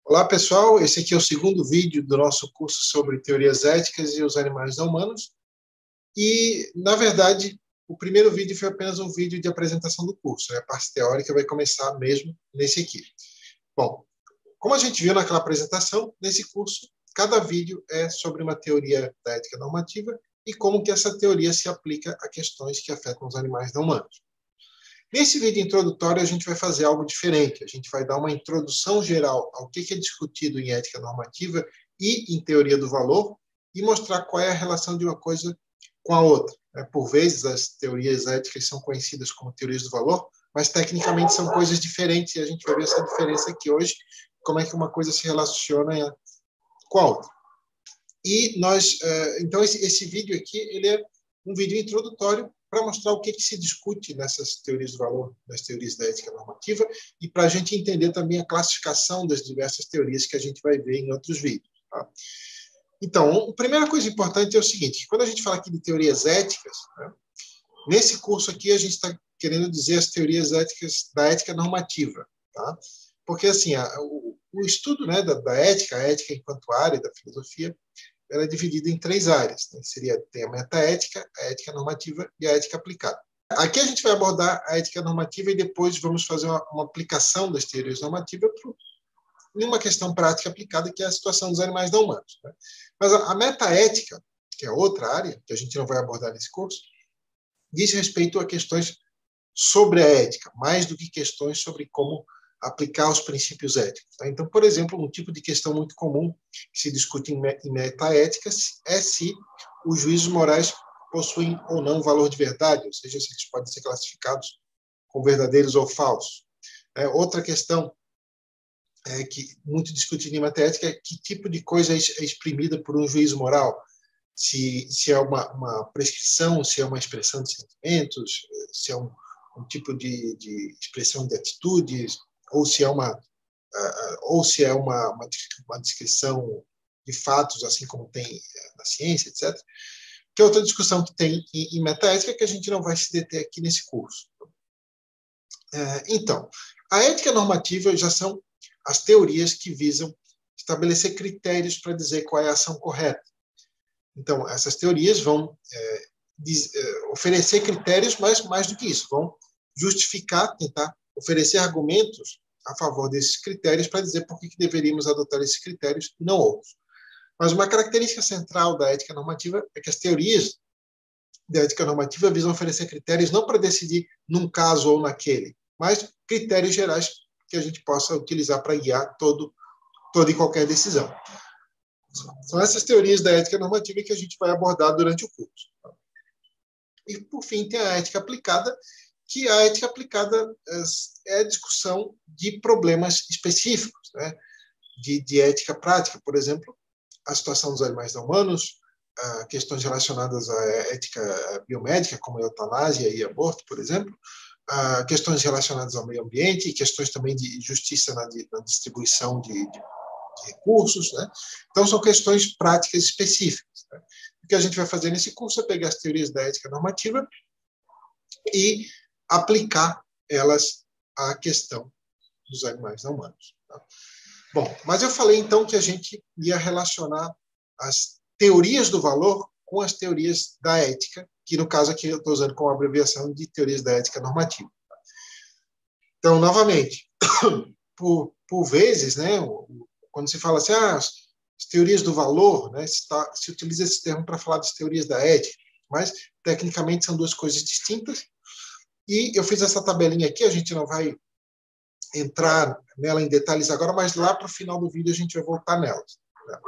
Olá, pessoal. Esse aqui é o segundo vídeo do nosso curso sobre teorias éticas e os animais não humanos. E, na verdade, o primeiro vídeo foi apenas um vídeo de apresentação do curso. A parte teórica vai começar mesmo nesse aqui. Bom, como a gente viu naquela apresentação, nesse curso, cada vídeo é sobre uma teoria da ética normativa e como que essa teoria se aplica a questões que afetam os animais não humanos. Nesse vídeo introdutório, a gente vai fazer algo diferente. A gente vai dar uma introdução geral ao que é discutido em ética normativa e em teoria do valor e mostrar qual é a relação de uma coisa com a outra. Por vezes, as teorias éticas são conhecidas como teorias do valor, mas tecnicamente são coisas diferentes e a gente vai ver essa diferença aqui hoje, como é que uma coisa se relaciona com a outra. E então, esse vídeo aqui, ele é um vídeo introdutório para mostrar o que se discute nessas teorias do valor, nas teorias da ética normativa, e para a gente entender também a classificação das diversas teorias que a gente vai ver em outros vídeos. Tá? Então, a primeira coisa importante é o seguinte: quando a gente fala aqui de teorias éticas, né, nesse curso aqui a gente está querendo dizer as teorias éticas da ética normativa. Tá? Porque, assim, o estudo, né, da ética, a ética enquanto área da filosofia, ela é dividida em três áreas. Né? Tem a metaética, a ética normativa e a ética aplicada. Aqui a gente vai abordar a ética normativa e depois vamos fazer uma aplicação das teorias normativas em uma questão prática aplicada, que é a situação dos animais não humanos. Né? Mas a metaética, que é outra área, que a gente não vai abordar nesse curso, diz respeito a questões sobre a ética, mais do que questões sobre como aplicar os princípios éticos. Tá? Então, por exemplo, um tipo de questão muito comum que se discute em metaética é se os juízos morais possuem ou não valor de verdade, ou seja, se eles podem ser classificados como verdadeiros ou falsos. Outra questão que muito discutida em metaética é que tipo de coisa é exprimida por um juízo moral. Se é uma prescrição, se é uma expressão de sentimentos, se é um tipo de expressão de atitudes, ou se é uma descrição de fatos, assim como tem na ciência, etc. Que é outra discussão que tem em metaética que a gente não vai se deter aqui nesse curso. Então, a ética normativa já são as teorias que visam estabelecer critérios para dizer qual é a ação correta. Então, essas teorias vão oferecer critérios, mas mais do que isso, vão justificar, tentar oferecer argumentos a favor desses critérios para dizer por que deveríamos adotar esses critérios e não outros. Mas uma característica central da ética normativa é que as teorias da ética normativa visam oferecer critérios não para decidir num caso ou naquele, mas critérios gerais que a gente possa utilizar para guiar toda e qualquer decisão. São essas teorias da ética normativa que a gente vai abordar durante o curso. E, por fim, tem a ética aplicada, que a ética aplicada é a discussão de problemas específicos, né? de ética prática, por exemplo, a situação dos animais não humanos, questões relacionadas à ética biomédica, como a eutanásia e aborto, por exemplo, questões relacionadas ao meio ambiente, questões também de justiça na distribuição de recursos. Né? Então, são questões práticas específicas. Né? O que a gente vai fazer nesse curso é pegar as teorias da ética normativa e aplicar elas à questão dos animais não humanos. Tá? Bom, mas eu falei então que a gente ia relacionar as teorias do valor com as teorias da ética, que no caso aqui eu estou usando como abreviação de teorias da ética normativa. Então, novamente, por vezes, né, quando se fala assim, as teorias do valor, né, se utiliza esse termo para falar das teorias da ética, mas tecnicamente são duas coisas distintas. E eu fiz essa tabelinha aqui, a gente não vai entrar nela em detalhes agora, mas lá para o final do vídeo a gente vai voltar nelas. Né?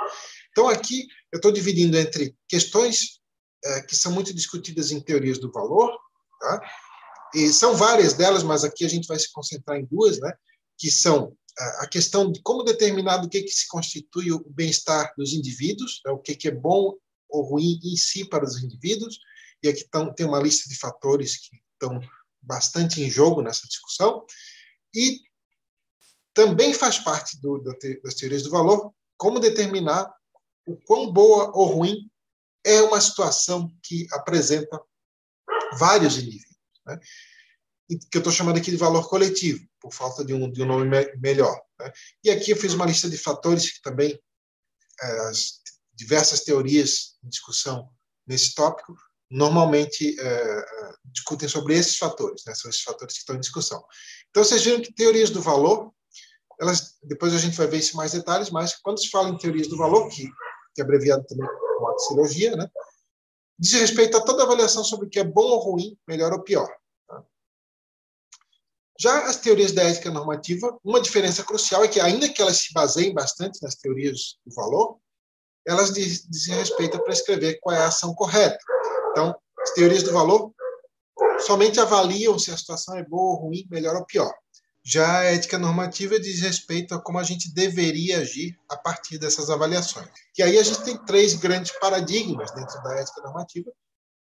Então, aqui eu estou dividindo entre questões que são muito discutidas em teorias do valor, tá? E são várias delas, mas aqui a gente vai se concentrar em duas, né? Que são a questão de como determinar do que se constitui o bem-estar dos indivíduos, né? O que é bom ou ruim em si para os indivíduos, e aqui tem uma lista de fatores que estão bastante em jogo nessa discussão, e também faz parte das teorias do valor como determinar o quão boa ou ruim é uma situação que apresenta vários indivíduos, né? Que eu estou chamando aqui de valor coletivo, por falta de um nome melhor. né? E aqui eu fiz uma lista de fatores que também as diversas teorias em discussão nesse tópico normalmente discutem sobre esses fatores, né? São esses fatores que estão em discussão. Então, vocês viram que teorias do valor, depois a gente vai ver isso em mais detalhes, mas quando se fala em teorias do valor, que é abreviado também como axiologia, né? Diz respeito a toda avaliação sobre o que é bom ou ruim, melhor ou pior. Tá? Já as teorias da ética normativa, uma diferença crucial é que, ainda que elas se baseiem bastante nas teorias do valor, elas dizem respeito a prescrever qual é a ação correta. Então, as teorias do valor somente avaliam se a situação é boa ou ruim, melhor ou pior. Já a ética normativa diz respeito a como a gente deveria agir a partir dessas avaliações. E aí a gente tem 3 grandes paradigmas dentro da ética normativa,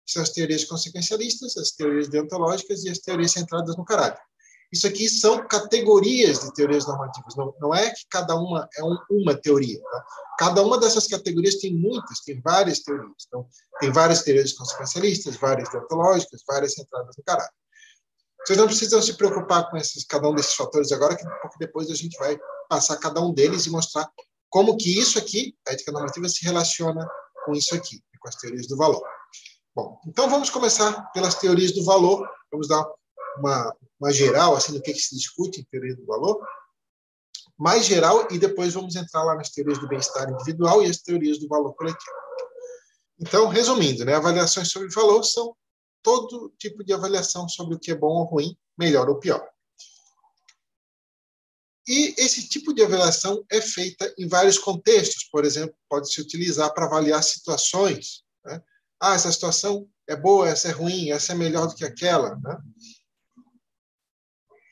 que são as teorias consequencialistas, as teorias deontológicas e as teorias centradas no caráter. Isso aqui são categorias de teorias normativas, não é que cada uma é uma teoria. Tá? Cada uma dessas categorias tem muitas, tem várias teorias. Então, tem várias teorias consequencialistas, várias deontológicas, várias centradas no caráter. Vocês não precisam se preocupar com cada um desses fatores agora, porque depois a gente vai passar cada um deles e mostrar como que isso aqui, a ética normativa, se relaciona com isso aqui, com as teorias do valor. Bom, então vamos começar pelas teorias do valor. Vamos dar uma geral assim do que se discute em teoria do valor, mais geral, e depois vamos entrar lá nas teorias do bem-estar individual e as teorias do valor coletivo. Então, resumindo, né, avaliações sobre valor são todo tipo de avaliação sobre o que é bom ou ruim, melhor ou pior. E esse tipo de avaliação é feita em vários contextos. Por exemplo, pode se utilizar para avaliar situações, né? Ah, essa situação é boa, essa é ruim, essa é melhor do que aquela, né?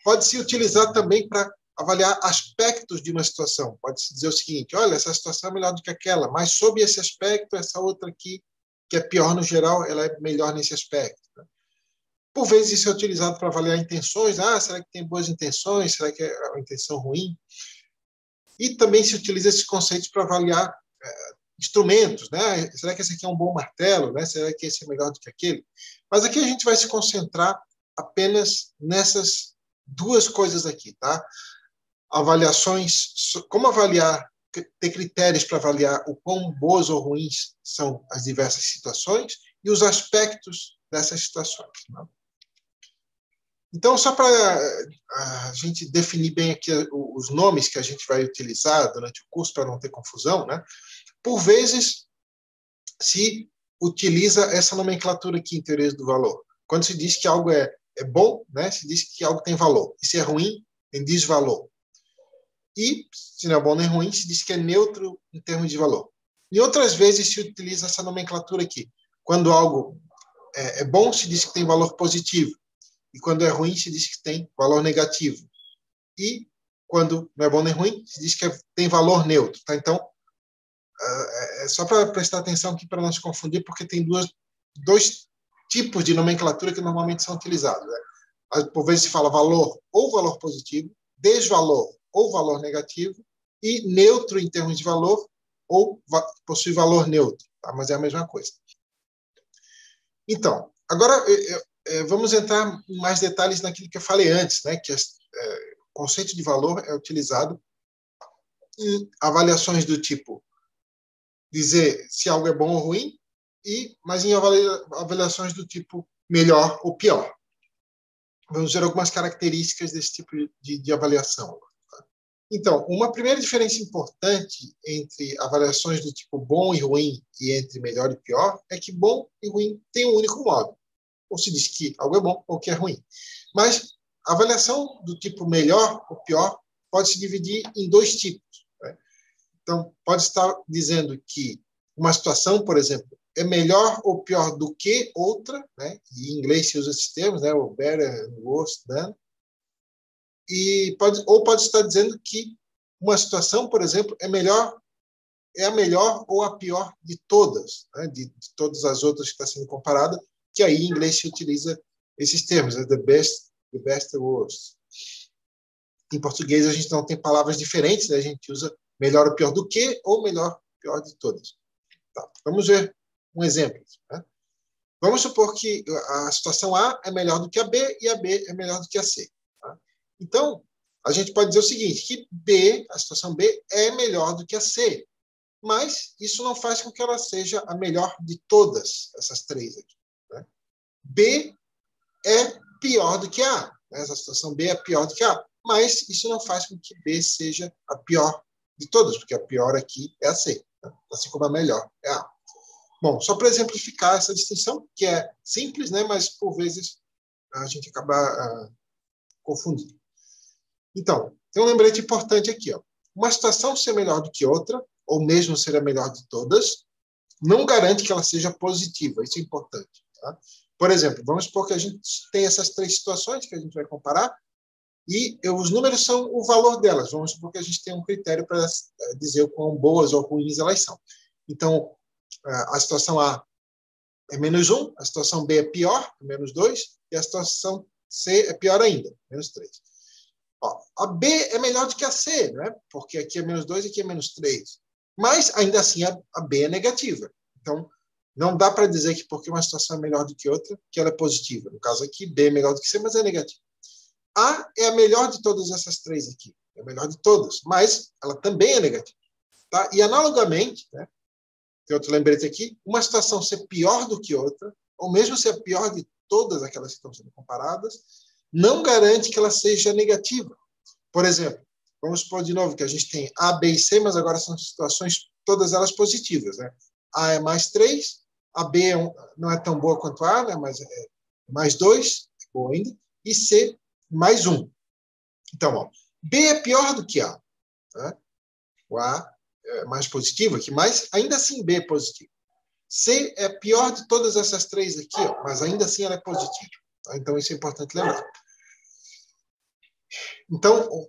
Pode se utilizar também para avaliar aspectos de uma situação. Pode-se dizer o seguinte, olha, essa situação é melhor do que aquela, mas sob esse aspecto, essa outra aqui, que é pior no geral, ela é melhor nesse aspecto. Né? Por vezes isso é utilizado para avaliar intenções. Ah, será que tem boas intenções? Será que é uma intenção ruim? E também se utiliza esses conceitos para avaliar instrumentos, né? Será que esse aqui é um bom martelo? Né? Será que esse é melhor do que aquele? Mas aqui a gente vai se concentrar apenas nessas 2 coisas aqui, tá? Avaliações, como avaliar, ter critérios para avaliar o quão boas ou ruins são as diversas situações e os aspectos dessas situações. Né? Então, só para a gente definir bem aqui os nomes que a gente vai utilizar durante o curso, para não ter confusão, né? Por vezes se utiliza essa nomenclatura aqui em teorias do valor. Quando se diz que algo é bom, né? Se diz que algo tem valor. E se é ruim, tem desvalor. E, se não é bom nem ruim, se diz que é neutro em termos de valor. E outras vezes se utiliza essa nomenclatura aqui. Quando algo é bom, se diz que tem valor positivo. E quando é ruim, se diz que tem valor negativo. E quando não é bom nem ruim, se diz que tem valor neutro. Tá? Então, é só para prestar atenção aqui para não se confundir, porque tem 2 tipos de nomenclatura que normalmente são utilizados. Né? Por vezes se fala valor ou valor positivo, desvalor ou valor negativo, e neutro em termos de valor ou possui valor neutro. Tá? Mas é a mesma coisa. Então, agora vamos entrar em mais detalhes naquilo que eu falei antes, né? Que o conceito de valor é utilizado em avaliações do tipo dizer se algo é bom ou ruim, mas em avaliações do tipo melhor ou pior. Vamos ver algumas características desse tipo de avaliação. Tá? Então, uma primeira diferença importante entre avaliações do tipo bom e ruim e entre melhor e pior é que bom e ruim têm um único modo. Ou se diz que algo é bom ou que é ruim. Mas a avaliação do tipo melhor ou pior pode se dividir em 2 tipos. Né? Então, pode estar dizendo que uma situação, por exemplo, é melhor ou pior do que outra, né? E em inglês se usa esses termos, né? O better, worse than. Ou pode estar dizendo que uma situação, por exemplo, é a melhor ou a pior de todas, né? de todas as outras que está sendo comparada, que aí em inglês se utiliza esses termos, né? The best, the worst. Em português a gente não tem palavras diferentes, né? A gente usa melhor ou pior do que ou melhor ou pior de todas. Tá. Vamos ver um exemplo. Né? Vamos supor que a situação A é melhor do que a B e a B é melhor do que a C. Tá? Então, a gente pode dizer o seguinte, que B, a situação B, é melhor do que a C. Mas isso não faz com que ela seja a melhor de todas essas três aqui, né? B é pior do que A. Essa situação B é pior do que A. Mas isso não faz com que B seja a pior de todas, porque a pior aqui é a C, né? Assim como a melhor é a A. Bom, só para exemplificar essa distinção, que é simples, né, mas por vezes a gente acaba confundindo. Então, tem um lembrete importante aqui. Ó. Uma situação ser melhor do que outra, ou mesmo ser a melhor de todas, não garante que ela seja positiva. Isso é importante. Tá? Por exemplo, vamos supor que a gente tem essas três situações que a gente vai comparar, e os números são o valor delas. Vamos supor que a gente tem um critério para dizer o quão boas ou ruins elas são. Então, a situação A é -1, a situação B é pior, -2, e a situação C é pior ainda, -3. Ó, a B é melhor do que a C, né? Porque aqui é -2 e aqui é -3. Mas, ainda assim, a B é negativa. Então, não dá para dizer que porque uma situação é melhor do que outra, que ela é positiva. No caso aqui, B é melhor do que C, mas é negativa. A é a melhor de todas essas três aqui. É a melhor de todas, mas ela também é negativa. Tá? E, analogamente, né, tem outro lembrete aqui, uma situação ser pior do que outra, ou mesmo ser a pior de todas aquelas que estão sendo comparadas, não garante que ela seja negativa. Por exemplo, vamos supor de novo que a gente tem A, B e C, mas agora são situações, todas elas positivas. Né? A é +3, a B não é tão boa quanto A, né? Mas é +2, é boa ainda, e C, +1. Então, ó, B é pior do que A. Né? O A é mais positivo aqui, mas ainda assim B é positivo. C é pior de todas essas três aqui, ó, mas ainda assim ela é positiva. Tá? Então, isso é importante lembrar. Então,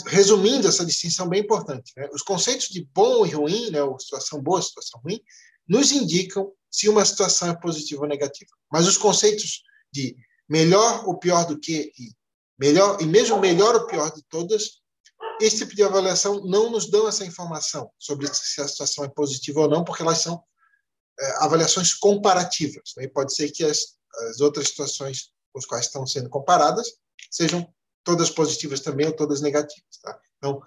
resumindo essa distinção bem importante, né? Os conceitos de bom e ruim, né, ou situação boa, situação ruim, nos indicam se uma situação é positiva ou negativa. Mas os conceitos de melhor ou pior do que e melhor e mesmo melhor ou pior de todas, esse tipo de avaliação não nos dão essa informação sobre se a situação é positiva ou não, porque elas são avaliações comparativas. Né? E pode ser que as outras situações com as quais estão sendo comparadas sejam todas positivas também ou todas negativas. Tá? Então,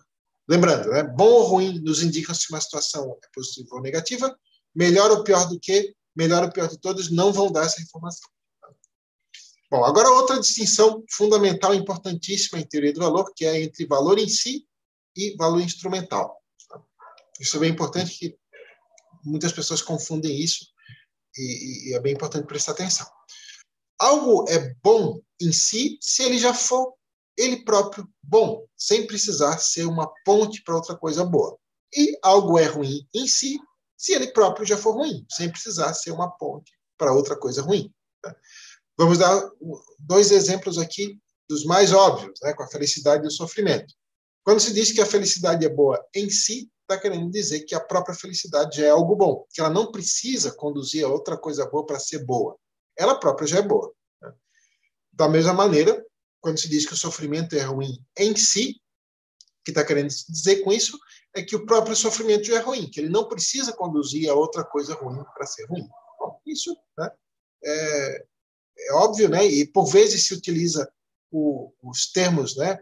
lembrando, né? Bom ou ruim nos indicam se uma situação é positiva ou negativa, melhor ou pior do que, melhor ou pior de todos, não vão dar essa informação. Tá? Bom, agora outra distinção fundamental, importantíssima em teoria do valor, que é entre valor em si e valor instrumental. Tá? Isso é bem importante, que muitas pessoas confundem isso e é bem importante prestar atenção. Algo é bom em si se ele já for ele próprio bom, sem precisar ser uma ponte para outra coisa boa. E algo é ruim em si se ele próprio já for ruim, sem precisar ser uma ponte para outra coisa ruim. Tá? Vamos dar dois exemplos aqui dos mais óbvios, né, com a felicidade e o sofrimento. Quando se diz que a felicidade é boa em si, está querendo dizer que a própria felicidade já é algo bom, que ela não precisa conduzir a outra coisa boa para ser boa. Ela própria já é boa. Né? Da mesma maneira, quando se diz que o sofrimento é ruim em si, o que está querendo dizer com isso é que o próprio sofrimento já é ruim, que ele não precisa conduzir a outra coisa ruim para ser ruim. Bom, isso, né, é óbvio, né? E por vezes se utiliza os termos, né,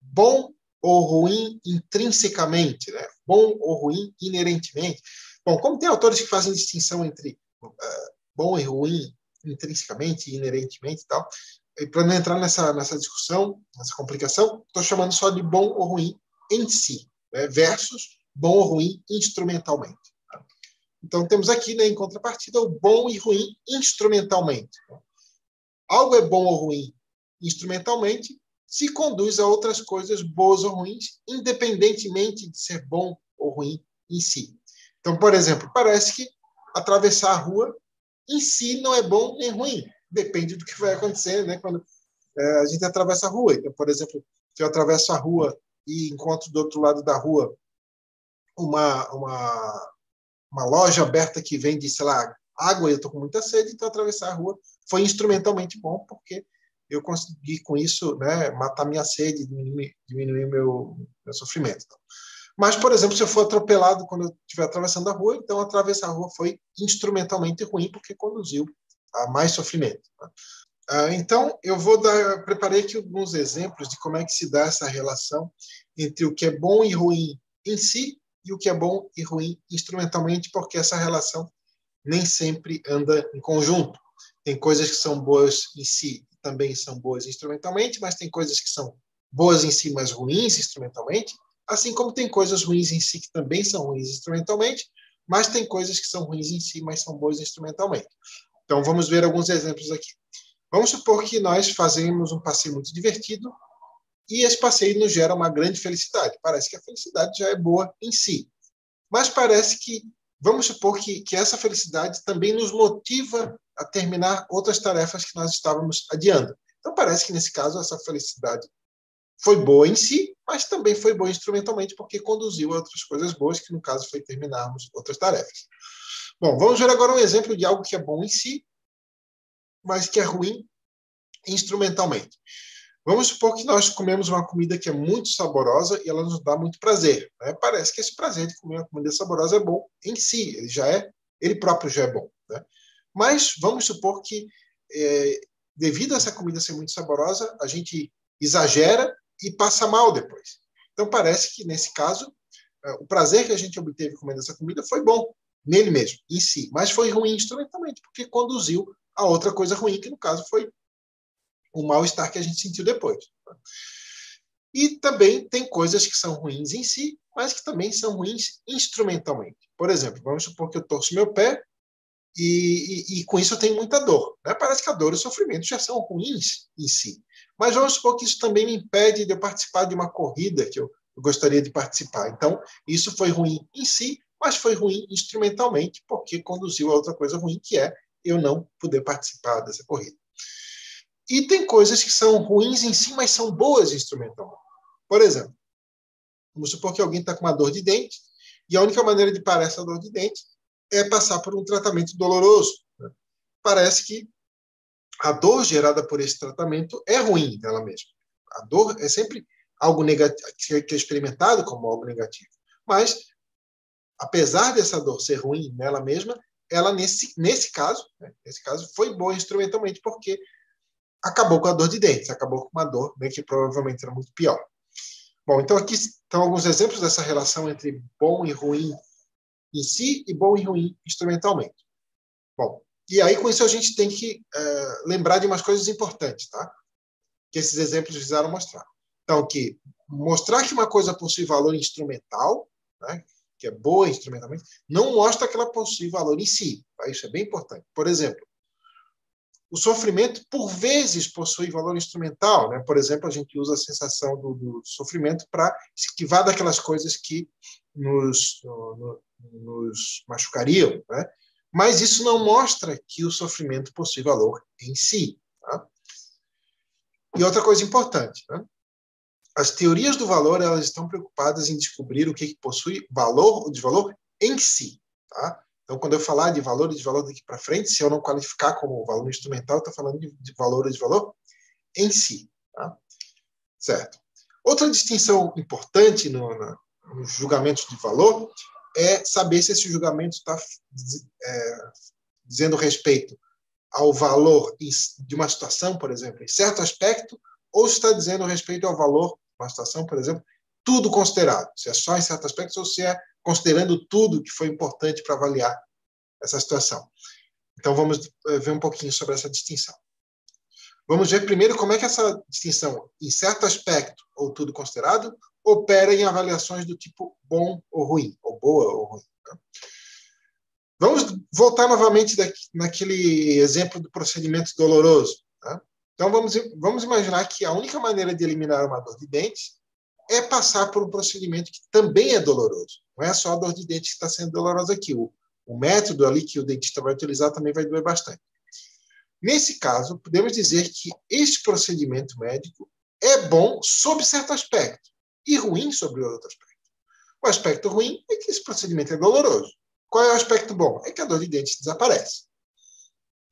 bom ou ruim intrinsecamente, né? Bom ou ruim inerentemente. Bom, como tem autores que fazem distinção entre bom e ruim intrinsecamente e inerentemente e tal, e para não entrar nessa discussão, nessa complicação, estou chamando só de bom ou ruim em si, né? Versus bom ou ruim instrumentalmente. Tá? Então, temos aqui, né, em contrapartida, o bom e ruim instrumentalmente. Algo é bom ou ruim instrumentalmente se conduz a outras coisas boas ou ruins, independentemente de ser bom ou ruim em si. Então, por exemplo, parece que atravessar a rua em si não é bom nem ruim. Depende do que vai acontecer, né, quando a gente atravessa a rua. Então, por exemplo, se eu atravesso a rua e encontro do outro lado da rua uma loja aberta que vende, sei lá, água, e eu estou com muita sede, então atravessar a rua foi instrumentalmente bom, porque eu consegui, com isso, né, matar minha sede, diminuir meu sofrimento. Mas, por exemplo, se eu for atropelado quando eu estiver atravessando a rua, então atravessar a rua foi instrumentalmente ruim, porque conduziu a mais sofrimento. Então, preparei aqui alguns exemplos de como é que se dá essa relação entre o que é bom e ruim em si e o que é bom e ruim instrumentalmente, porque essa relação nem sempre anda em conjunto. Tem coisas que são boas em si e também são boas instrumentalmente, mas tem coisas que são boas em si, mas ruins instrumentalmente, assim como tem coisas ruins em si que também são ruins instrumentalmente, mas tem coisas que são ruins em si, mas são boas instrumentalmente. Então, vamos ver alguns exemplos aqui. Vamos supor que nós fazemos um passeio muito divertido e esse passeio nos gera uma grande felicidade. Parece que a felicidade já é boa em si. Mas parece que, vamos supor que essa felicidade também nos motiva a terminar outras tarefas que nós estávamos adiando. Então, parece que, nesse caso, essa felicidade foi boa em si, mas também foi boa instrumentalmente, porque conduziu a outras coisas boas, que, no caso, foi terminarmos outras tarefas. Bom, vamos ver agora um exemplo de algo que é bom em si, mas que é ruim instrumentalmente. Vamos supor que nós comemos uma comida que é muito saborosa e ela nos dá muito prazer. Né? Parece que esse prazer de comer uma comida saborosa é bom em si, ele próprio já é bom. Né? Mas vamos supor que, devido a essa comida ser muito saborosa, a gente exagera e passa mal depois. Então parece que, nesse caso, o prazer que a gente obteve comendo essa comida foi bom nele mesmo, em si, mas foi ruim instrumentalmente, porque conduziu a outra coisa ruim, que no caso foi o mal-estar que a gente sentiu depois. E também tem coisas que são ruins em si, mas que também são ruins instrumentalmente. Por exemplo, vamos supor que eu torço meu pé e com isso eu tenho muita dor. Né? Parece que a dor e o sofrimento já são ruins em si. Mas vamos supor que isso também me impede de eu participar de uma corrida que eu gostaria de participar. Então, isso foi ruim em si, mas foi ruim instrumentalmente, porque conduziu a outra coisa ruim, que é eu não poder participar dessa corrida. E tem coisas que são ruins em si, mas são boas instrumentalmente. Por exemplo, vamos supor que alguém está com uma dor de dente e a única maneira de parar essa dor de dente é passar por um tratamento doloroso. Né? Parece que a dor gerada por esse tratamento é ruim nela mesma. A dor é sempre algo negativo, que é experimentado como algo negativo. Mas, apesar dessa dor ser ruim nela mesma, ela, nesse caso, foi boa instrumentalmente, porque acabou com a dor de dentes, acabou com uma dor, né, que provavelmente era muito pior. Bom, então aqui estão alguns exemplos dessa relação entre bom e ruim em si e bom e ruim instrumentalmente. Bom, e aí com isso a gente tem que lembrar de umas coisas importantes, tá? Que esses exemplos visaram mostrar. Então, que mostrar que uma coisa possui valor instrumental, né, que é boa instrumentalmente, não mostra que ela possui valor em si. Tá? Isso é bem importante. Por exemplo, o sofrimento, por vezes, possui valor instrumental. Né? Por exemplo, a gente usa a sensação do sofrimento para esquivar daquelas coisas que nos machucariam. Né? Mas isso não mostra que o sofrimento possui valor em si. Tá? E outra coisa importante, né? As teorias do valor, elas estão preocupadas em descobrir o que possui valor ou desvalor em si. Tá? Então, quando eu falar de valor e desvalor daqui para frente, se eu não qualificar como valor instrumental, eu estou falando de valor ou desvalor em si. Tá? Certo. Outra distinção importante nos julgamentos de valor é saber se esse julgamento está dizendo respeito ao valor de uma situação, por exemplo, em certo aspecto, ou se está dizendo respeito ao valor de uma situação, por exemplo, tudo considerado. Se é só em certo aspecto ou se é considerando tudo que foi importante para avaliar essa situação. Então, vamos ver um pouquinho sobre essa distinção. Vamos ver primeiro como é que essa distinção, em certo aspecto ou tudo considerado, opera em avaliações do tipo bom ou ruim, ou boa ou ruim. Tá? Vamos voltar novamente naquele exemplo do procedimento doloroso. Tá? Então, vamos imaginar que a única maneira de eliminar uma dor de dentes é passar por um procedimento que também é doloroso. Não é só a dor de dentes que está sendo dolorosa aqui. O método ali que o dentista vai utilizar também vai doer bastante. Nesse caso, podemos dizer que este procedimento médico é bom sob certo aspecto e ruim sobre outro aspecto. O aspecto ruim é que esse procedimento é doloroso. Qual é o aspecto bom? É que a dor de dentes desaparece.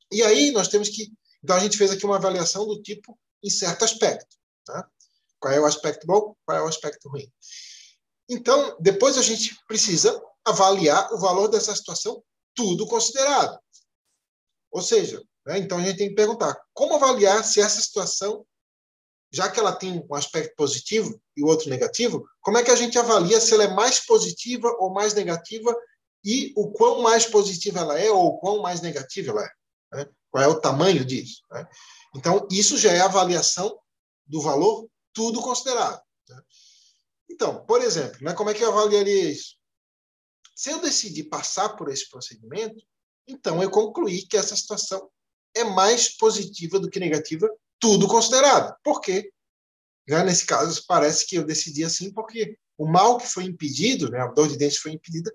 E aí nós temos que... Então a gente fez aqui uma avaliação do tipo em certo aspecto. Tá? Qual é o aspecto bom? Qual é o aspecto ruim? Então, depois a gente precisa avaliar o valor dessa situação, tudo considerado. Ou seja, né? Então, a gente tem que perguntar como avaliar se essa situação, já que ela tem um aspecto positivo e o outro negativo, como é que a gente avalia se ela é mais positiva ou mais negativa e o quão mais positiva ela é ou o quão mais negativa ela é, né? Qual é o tamanho disso, né? Então, isso já é a avaliação do valor tudo considerado, né? Então, por exemplo, né, como é que eu avaliaria isso? Se eu decidir passar por esse procedimento, então eu concluí que essa situação é mais positiva do que negativa, tudo considerado. Por quê? Né, nesse caso, parece que eu decidi assim porque o mal que foi impedido, né, a dor de dente foi impedida,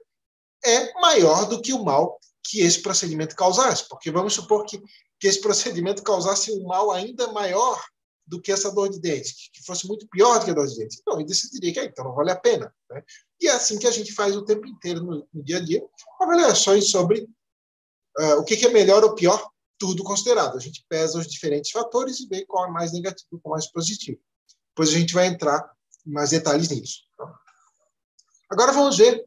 é maior do que o mal que esse procedimento causasse. Porque vamos supor que esse procedimento causasse um mal ainda maior do que essa dor de dente, que fosse muito pior do que a dor de dente. Então, eu decidiria que então não vale a pena, né? E é assim que a gente faz o tempo inteiro no dia a dia, avaliações sobre o que é melhor ou pior, tudo considerado. A gente pesa os diferentes fatores e vê qual é mais negativo, qual é mais positivo. Depois a gente vai entrar em mais detalhes nisso. Agora vamos ver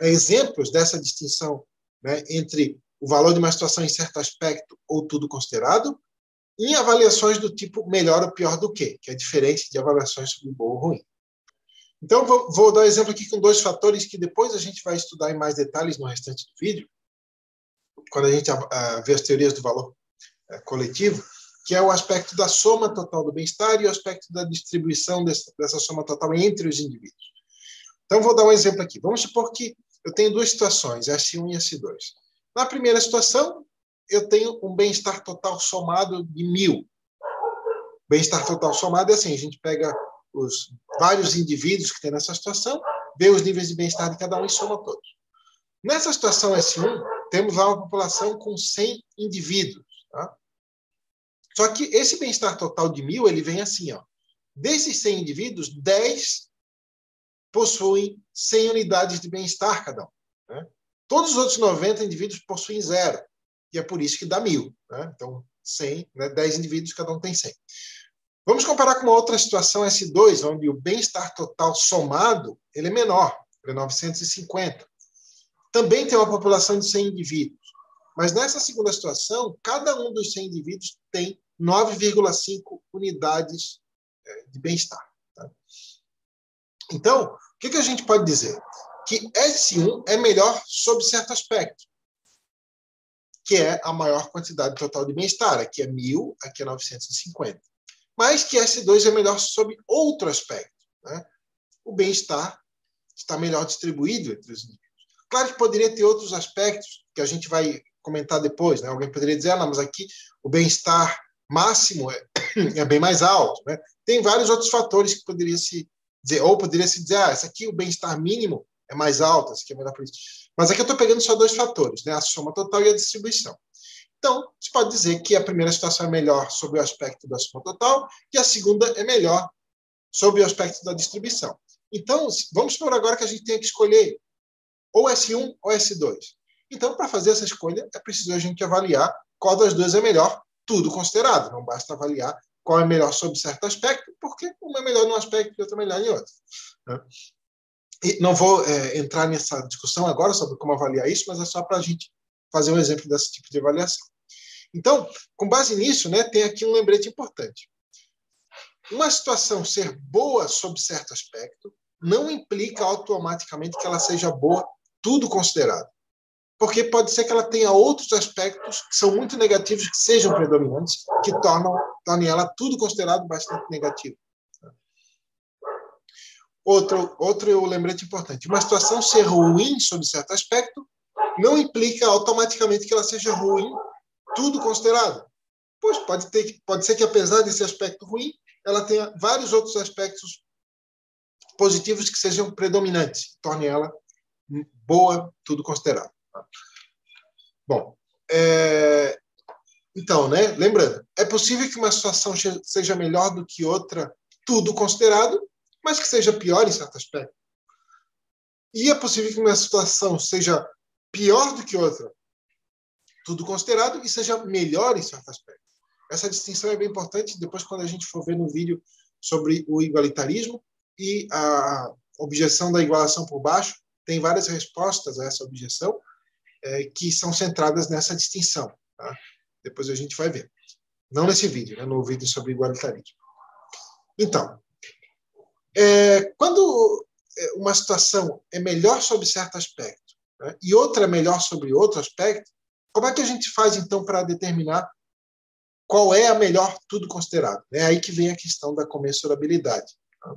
exemplos dessa distinção, né, entre o valor de uma situação em certo aspecto ou tudo considerado, em avaliações do tipo melhor ou pior do que é diferente de avaliações sobre bom ou ruim. Então, vou dar um exemplo aqui com dois fatores que depois a gente vai estudar em mais detalhes no restante do vídeo, quando a gente vê as teorias do valor coletivo, que é o aspecto da soma total do bem-estar e o aspecto da distribuição dessa soma total entre os indivíduos. Então, vou dar um exemplo aqui. Vamos supor que eu tenho duas situações, S1 e S2. Na primeira situação, eu tenho um bem-estar total somado de 1000. Bem-estar total somado é assim, a gente pega os vários indivíduos que tem nessa situação, vê os níveis de bem-estar de cada um e soma todos. Nessa situação S1, temos lá uma população com 100 indivíduos. Tá? Só que esse bem-estar total de 1000, ele vem assim, ó. Desses 100 indivíduos, 10 possuem 100 unidades de bem-estar cada um, né? Todos os outros 90 indivíduos possuem 0. E é por isso que dá 1000. Né? Então, 100, né? 10 indivíduos, cada um tem 100. Vamos comparar com uma outra situação S2, onde o bem-estar total somado ele é menor, ele é 950. Também tem uma população de 100 indivíduos. Mas nessa segunda situação, cada um dos 100 indivíduos tem 9,5 unidades de bem-estar. Tá? Então, o que a gente pode dizer? Que S1 é melhor sob certo aspecto, que é a maior quantidade total de bem-estar. Aqui é 1000, aqui é 950. Mas que S2 é melhor sob outro aspecto, né? O bem-estar está melhor distribuído entre os indivíduos. Claro que poderia ter outros aspectos que a gente vai comentar depois, né? Alguém poderia dizer, não, mas aqui o bem-estar máximo é bem mais alto, né? Tem vários outros fatores que poderia se dizer, ou poderia se dizer, esse aqui o bem-estar mínimo é mais alto, esse aqui é melhor por isso. Mas aqui eu estou pegando só dois fatores, né? A soma total e a distribuição. Então, se pode dizer que a primeira situação é melhor sob o aspecto da soma total e a segunda é melhor sob o aspecto da distribuição. Então, vamos supor agora que a gente tenha que escolher ou S1 ou S2. Então, para fazer essa escolha, é preciso a gente avaliar qual das duas é melhor, tudo considerado. Não basta avaliar qual é melhor sob certo aspecto, porque uma é melhor num aspecto e outra é melhor em outro. Né? E não vou entrar nessa discussão agora sobre como avaliar isso, mas é só para a gente fazer um exemplo desse tipo de avaliação. Então, com base nisso, né, tem aqui um lembrete importante. Uma situação ser boa sob certo aspecto não implica automaticamente que ela seja boa, tudo considerado. Porque pode ser que ela tenha outros aspectos que são muito negativos, que sejam predominantes, que tornem ela tudo considerado bastante negativo. Outro lembrete importante. Uma situação ser ruim sob certo aspecto não implica automaticamente que ela seja ruim, tudo considerado. Pois pode ser que, apesar desse aspecto ruim, ela tenha vários outros aspectos positivos que sejam predominantes, tornem ela boa, tudo considerado. Bom, então, né, lembrando, é possível que uma situação seja melhor do que outra, tudo considerado, mas que seja pior em certo aspecto. E é possível que uma situação seja pior do que outra, tudo considerado, e seja melhor em certo aspecto. Essa distinção é bem importante depois quando a gente for ver no vídeo sobre o igualitarismo e a objeção da igualação por baixo. Tem várias respostas a essa objeção que são centradas nessa distinção. Tá? Depois a gente vai ver. Não nesse vídeo, né? No vídeo sobre igualitarismo. Então, quando uma situação é melhor sobre certo aspecto, né, e outra é melhor sobre outro aspecto, como é que a gente faz, então, para determinar qual é a melhor tudo considerado? É aí que vem a questão da comensurabilidade. Tá?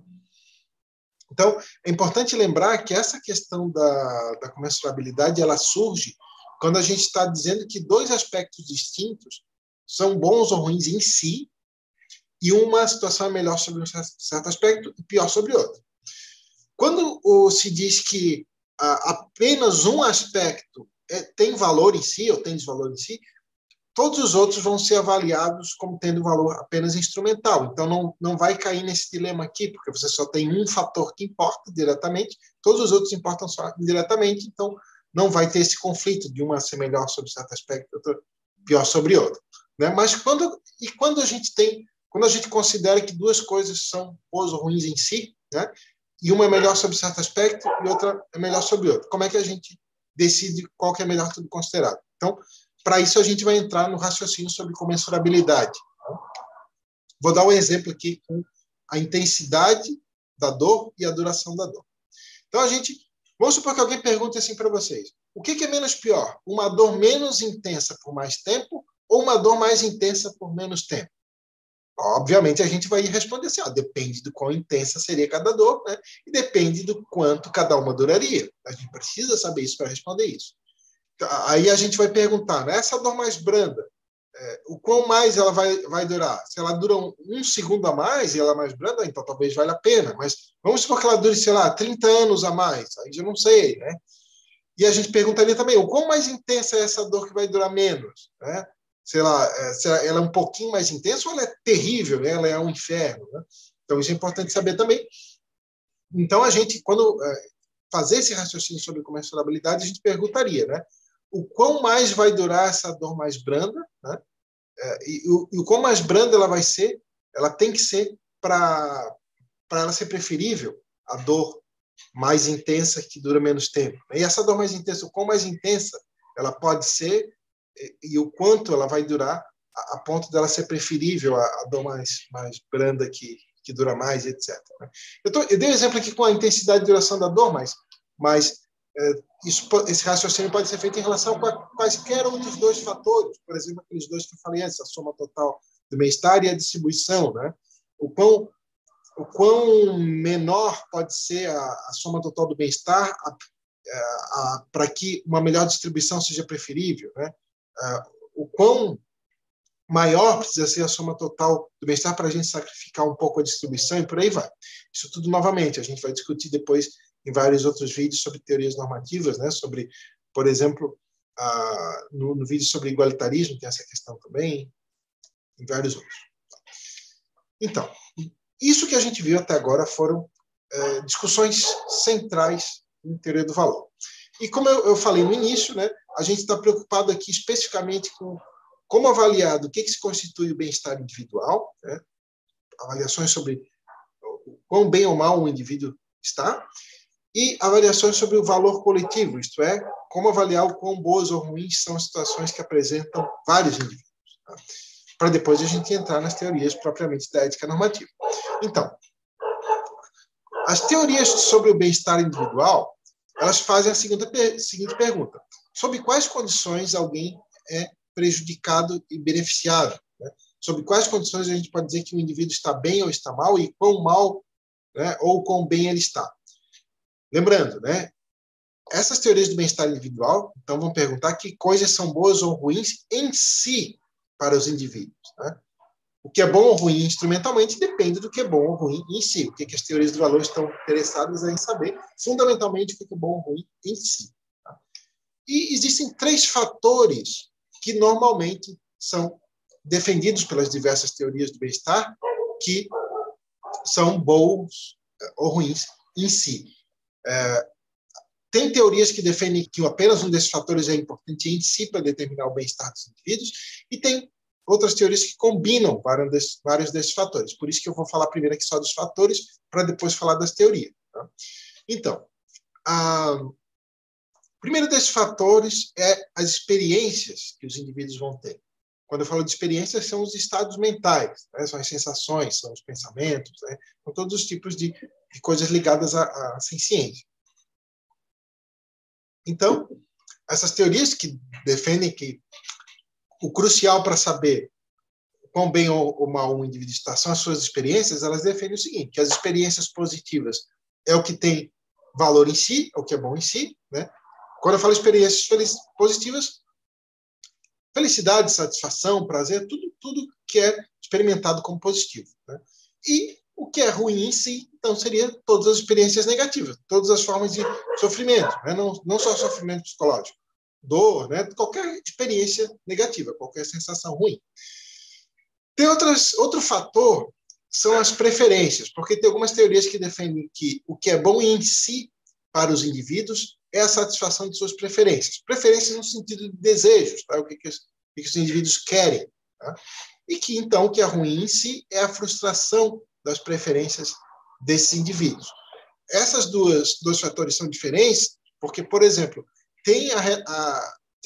Então, é importante lembrar que essa questão da comensurabilidade ela surge quando a gente está dizendo que dois aspectos distintos são bons ou ruins em si, e uma situação é melhor sobre um certo aspecto e pior sobre outro. Quando se diz que apenas um aspecto tem valor em si, ou tem desvalor em si, todos os outros vão ser avaliados como tendo valor apenas instrumental. Então, não vai cair nesse dilema aqui, porque você só tem um fator que importa diretamente, todos os outros importam só indiretamente, então não vai ter esse conflito de uma ser melhor sobre certo aspecto e outra pior sobre outro. Né? Mas quando a gente considera que duas coisas são boas ou ruins em si, né? E uma é melhor sobre certo aspecto e outra é melhor sobre outro, como é que a gente decide qual que é melhor tudo considerado? Então, para isso, a gente vai entrar no raciocínio sobre comensurabilidade. Vou dar um exemplo aqui com a intensidade da dor e a duração da dor. Então, vamos supor que alguém pergunte assim para vocês: o que é menos pior? Uma dor menos intensa por mais tempo ou uma dor mais intensa por menos tempo? Obviamente, a gente vai responder assim: depende do quão intensa seria cada dor, né? E depende do quanto cada uma duraria. A gente precisa saber isso para responder isso. Aí a gente vai perguntar, né? Essa dor mais branda, o quão mais ela vai durar? Se ela dura um segundo a mais e ela é mais branda, então talvez valha a pena. Mas vamos supor que ela dure, sei lá, 30 anos a mais. Aí já não sei, né? E a gente perguntaria também, o quão mais intensa é essa dor que vai durar menos? Né? Sei lá, ela é um pouquinho mais intensa ou ela é terrível, né? Ela é um inferno, né? Então isso é importante saber também. Então a gente, quando fazer esse raciocínio sobre comensurabilidade, a gente perguntaria, né? O quão mais vai durar essa dor mais branda, né? E o quão mais branda ela vai ser, ela tem que ser para ela ser preferível a dor mais intensa que dura menos tempo. E essa dor mais intensa, o quão mais intensa ela pode ser e o quanto ela vai durar a ponto dela ser preferível à dor mais branda que dura mais, etc. Eu dei um exemplo aqui com a intensidade e duração da dor, mas esse raciocínio pode ser feito em relação a quaisquer outros dois fatores, por exemplo, aqueles dois que eu falei antes, a soma total do bem-estar e a distribuição, né? O quão menor pode ser a soma total do bem-estar para que uma melhor distribuição seja preferível, né? O quão maior precisa ser a soma total do bem-estar para a gente sacrificar um pouco a distribuição e por aí vai. Isso tudo, novamente, a gente vai discutir depois em vários outros vídeos sobre teorias normativas, né? Sobre, por exemplo, no vídeo sobre igualitarismo, tem essa questão também, em vários outros. Então, isso que a gente viu até agora foram discussões centrais em teoria do valor. E como eu falei no início, né, a gente está preocupado aqui especificamente com como avaliar do que se constitui o bem-estar individual, né, avaliações sobre o quão bem ou mal um indivíduo está, e avaliações sobre o valor coletivo, isto é, como avaliar o quão boas ou ruins são as situações que apresentam vários indivíduos. Tá? Para depois a gente entrar nas teorias propriamente da ética normativa. Então, as teorias sobre o bem-estar individual, elas fazem a seguinte pergunta: sob quais condições alguém é prejudicado e beneficiado? Né? Sob quais condições a gente pode dizer que o indivíduo está bem ou está mal e quão mal, né, ou quão bem ele está? Lembrando, né, essas teorias do bem-estar individual, então, vão perguntar que coisas são boas ou ruins em si para os indivíduos. Né? O que é bom ou ruim instrumentalmente depende do que é bom ou ruim em si. O que as teorias do valor estão interessadas em saber, fundamentalmente, o que é bom ou ruim em si. Tá? E existem 3 fatores que normalmente são defendidos pelas diversas teorias do bem-estar, que são bons ou ruins em si. Tem teorias que defendem que apenas um desses fatores é importante em si para determinar o bem-estar dos indivíduos, e tem outras teorias que combinam vários desses fatores. Por isso que eu vou falar primeiro aqui só dos fatores, para depois falar das teorias. Tá? Então, o primeiro desses fatores é as experiências que os indivíduos vão ter. quando eu falo de experiências, são os estados mentais, né? São as sensações, são os pensamentos, né? São todos os tipos de coisas ligadas à ciência. Então, essas teorias que defendem que o crucial para saber quão bem ou mal um indivíduo está são as suas experiências, elas defendem o seguinte, que as experiências positivas é o que tem valor em si, é o que é bom em si, né? Quando eu falo experiências positivas, felicidade, satisfação, prazer, tudo que é experimentado como positivo, né? E o que é ruim em si, então, seria todas as experiências negativas, todas as formas de sofrimento, né? Não só sofrimento psicológico, dor, né? Qualquer experiência negativa, qualquer sensação ruim. Tem outro fator, são as preferências, porque tem algumas teorias que defendem que o que é bom em si para os indivíduos é a satisfação de suas preferências. Preferências no sentido de desejos, tá? O que os indivíduos querem. Tá? E que, então, o que é ruim em si é a frustração das preferências desses indivíduos. Essas dois fatores são diferentes porque, por exemplo, tem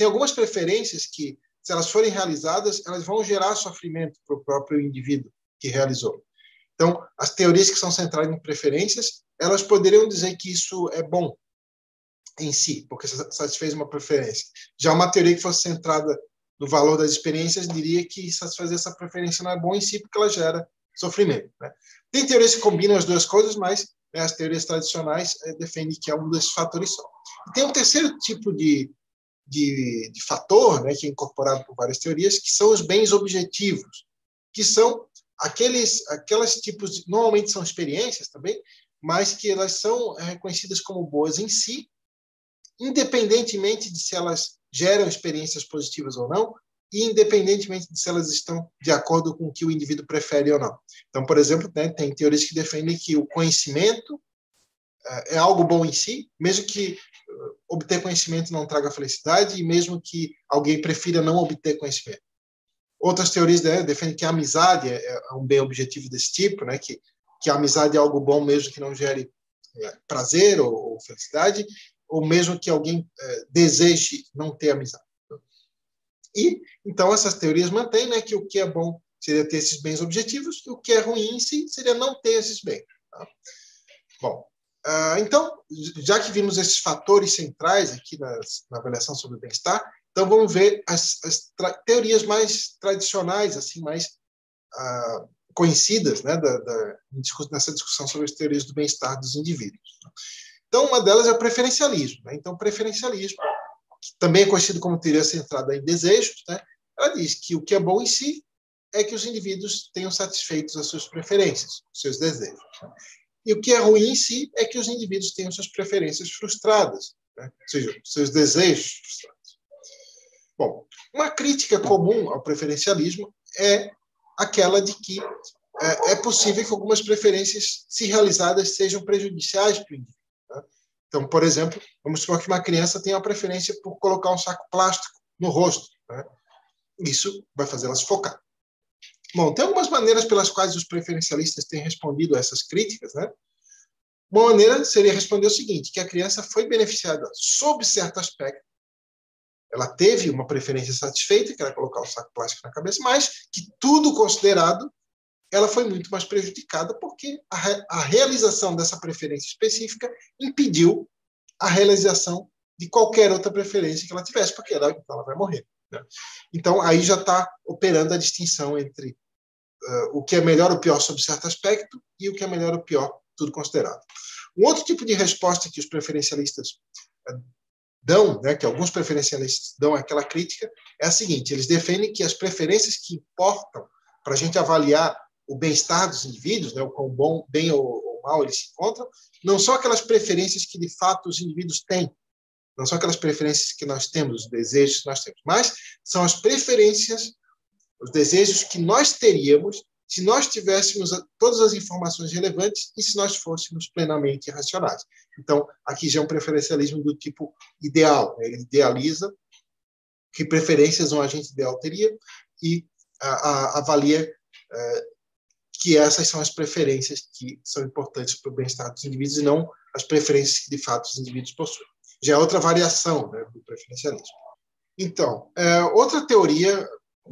algumas preferências que, se elas forem realizadas, elas vão gerar sofrimento para o próprio indivíduo que realizou. Então, as teorias que são centradas em preferências, elas poderiam dizer que isso é bom em si, porque satisfez uma preferência. Já uma teoria que fosse centrada no valor das experiências diria que satisfazer essa preferência não é bom em si, porque ela gera sofrimento. Né? Tem teorias que combinam as duas coisas, mas as teorias tradicionais defendem que é um desses fatores só. E tem um terceiro tipo de fator, né, que é incorporado por várias teorias, que são os bens objetivos, que são aquelas tipos normalmente são experiências também, mas que elas são reconhecidas como boas em si, independentemente de se elas geram experiências positivas ou não, e independentemente de se elas estão de acordo com o que o indivíduo prefere ou não. Então, por exemplo, né, tem teorias que defendem que o conhecimento é algo bom em si, mesmo que obter conhecimento não traga felicidade e mesmo que alguém prefira não obter conhecimento. Outras teorias, né, defendem que a amizade é um bem objetivo desse tipo, né, que a amizade é algo bom mesmo que não gere prazer ou felicidade, ou mesmo que alguém deseje não ter amizade. E, então, essas teorias mantêm, né, que o que é bom seria ter esses bens objetivos e o que é ruim em si seria não ter esses bens. Tá? Bom, então, já que vimos esses fatores centrais aqui na avaliação sobre o bem-estar, então vamos ver as teorias mais tradicionais, assim, mais conhecidas, né, nessa discussão sobre as teorias do bem-estar dos indivíduos. Então, uma delas é o preferencialismo. Né? Então, o preferencialismo, que também é conhecido como teoria centrada em desejos, né? Ela diz que o que é bom em si é que os indivíduos tenham satisfeitos as suas preferências, os seus desejos. Né? E o que é ruim em si é que os indivíduos tenham suas preferências frustradas, né? Ou seja, seus desejos frustrados. Bom, uma crítica comum ao preferencialismo é aquela de que é possível que algumas preferências, se realizadas, sejam prejudiciais para o indivíduo. Né? Então, por exemplo, vamos supor que uma criança tenha a preferência por colocar um saco plástico no rosto. Né? Isso vai fazê-la sufocar. Bom, tem algumas maneiras pelas quais os preferencialistas têm respondido a essas críticas, né? Uma maneira seria responder o seguinte, que a criança foi beneficiada sob certo aspecto, ela teve uma preferência satisfeita, que era colocar o saco plástico na cabeça, mas que tudo considerado, ela foi muito mais prejudicada porque a realização dessa preferência específica impediu a realização de qualquer outra preferência que ela tivesse, porque ela vai morrer. Né? Então, aí já está operando a distinção entre o que é melhor ou pior sob certo aspecto e o que é melhor ou pior, tudo considerado. Um outro tipo de resposta que os preferencialistas dão, né, que alguns preferencialistas dão àquela crítica, é a seguinte: eles defendem que as preferências que importam para a gente avaliar o bem-estar dos indivíduos, né, o quão bem ou mal eles se encontram, não são aquelas preferências que, de fato, os indivíduos têm, não são aquelas preferências que nós temos, os desejos que nós temos, mas são as preferências, os desejos que nós teríamos se nós tivéssemos todas as informações relevantes e se nós fôssemos plenamente racionais. Então, aqui já é um preferencialismo do tipo ideal. Né? Ele idealiza que preferências um agente ideal teria e avalia que essas são as preferências que são importantes para o bem-estar dos indivíduos e não as preferências que, de fato, os indivíduos possuem. Já é outra variação, né, do preferencialismo. Então, outra teoria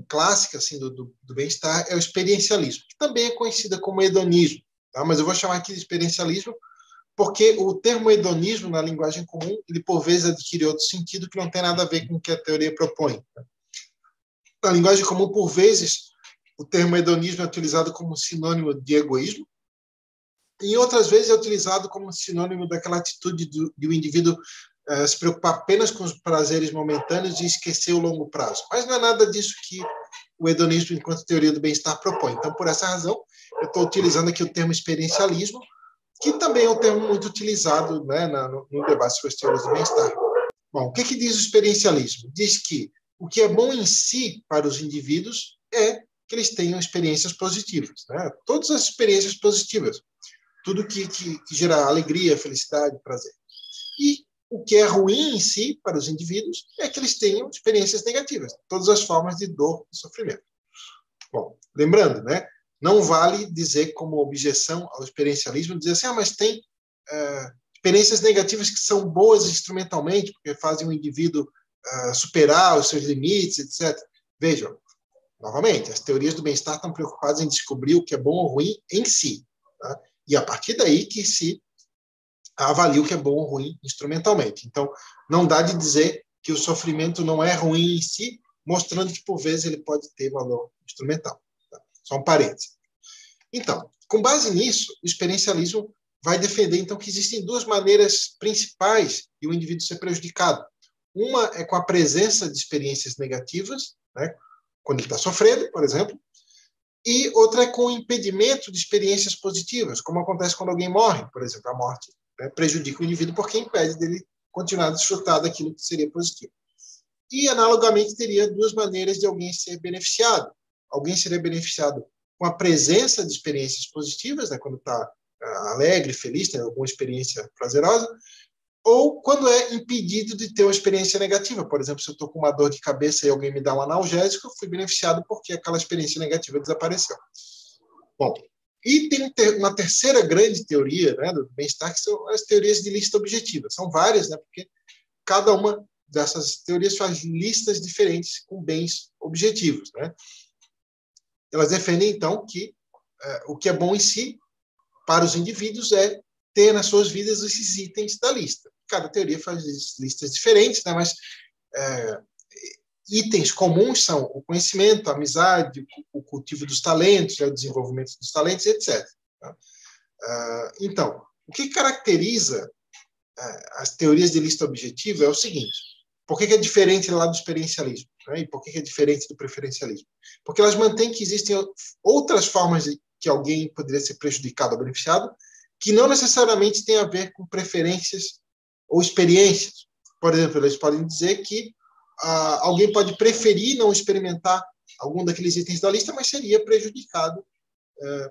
clássica assim, do bem-estar é o experiencialismo, que também é conhecida como hedonismo. Tá? Mas eu vou chamar aqui de experiencialismo porque o termo hedonismo, na linguagem comum, ele por vezes adquire outro sentido que não tem nada a ver com o que a teoria propõe. Na linguagem comum, por vezes, o termo hedonismo é utilizado como sinônimo de egoísmo, e outras vezes é utilizado como sinônimo daquela atitude do indivíduo se preocupar apenas com os prazeres momentâneos e esquecer o longo prazo. Mas não é nada disso que o hedonismo, enquanto teoria do bem-estar, propõe. Então, por essa razão, eu estou utilizando aqui o termo experiencialismo, que também é um termo muito utilizado, né, no debate sobre as teorias do bem-estar. Bom, o que diz o experiencialismo? Diz que o que é bom em si para os indivíduos é que eles tenham experiências positivas, né? Todas as experiências positivas, tudo que gera alegria, felicidade, prazer. E o que é ruim em si para os indivíduos é que eles tenham experiências negativas, todas as formas de dor e sofrimento. Bom, lembrando, né? Não vale dizer como objeção ao experiencialismo, dizer assim, mas tem experiências negativas que são boas instrumentalmente, porque fazem o indivíduo superar os seus limites, etc. Vejam, novamente, as teorias do bem-estar estão preocupadas em descobrir o que é bom ou ruim em si. Tá? E a partir daí que se avalia o que é bom ou ruim instrumentalmente. Então, não dá de dizer que o sofrimento não é ruim em si, mostrando que, por vezes, ele pode ter valor instrumental. Tá? Só um parênteses. Então, com base nisso, o experiencialismo vai defender, então, que existem duas maneiras principais de o indivíduo ser prejudicado. Uma é com a presença de experiências negativas, né, quando ele está sofrendo, por exemplo, e outra é com o impedimento de experiências positivas, como acontece quando alguém morre, por exemplo, a morte, né, prejudica o indivíduo porque impede dele continuar a desfrutar daquilo que seria positivo. E, analogamente, teria duas maneiras de alguém ser beneficiado. Alguém seria beneficiado com a presença de experiências positivas, né, quando está alegre, feliz, tem alguma experiência prazerosa, ou quando é impedido de ter uma experiência negativa. Por exemplo, se eu estou com uma dor de cabeça e alguém me dá um analgésico, eu fui beneficiado porque aquela experiência negativa desapareceu. Bom, e tem uma terceira grande teoria, né, do bem-estar, que são as teorias de lista objetiva. São várias, né, porque cada uma dessas teorias faz listas diferentes com bens objetivos. Né? Elas defendem, então, que o que é bom em si para os indivíduos é ter nas suas vidas esses itens da lista. Cada teoria faz listas diferentes, né? Mas itens comuns são o conhecimento, a amizade, o cultivo dos talentos, o desenvolvimento dos talentos, etc. Tá? Então, o que caracteriza as teorias de lista objetiva é o seguinte: por que é diferente lá do experiencialismo? Né? E por que é diferente do preferencialismo? Porque elas mantêm que existem outras formas de que alguém poderia ser prejudicado ou beneficiado, que não necessariamente tem a ver com preferências ou experiências. Por exemplo, eles podem dizer que alguém pode preferir não experimentar algum daqueles itens da lista, mas seria prejudicado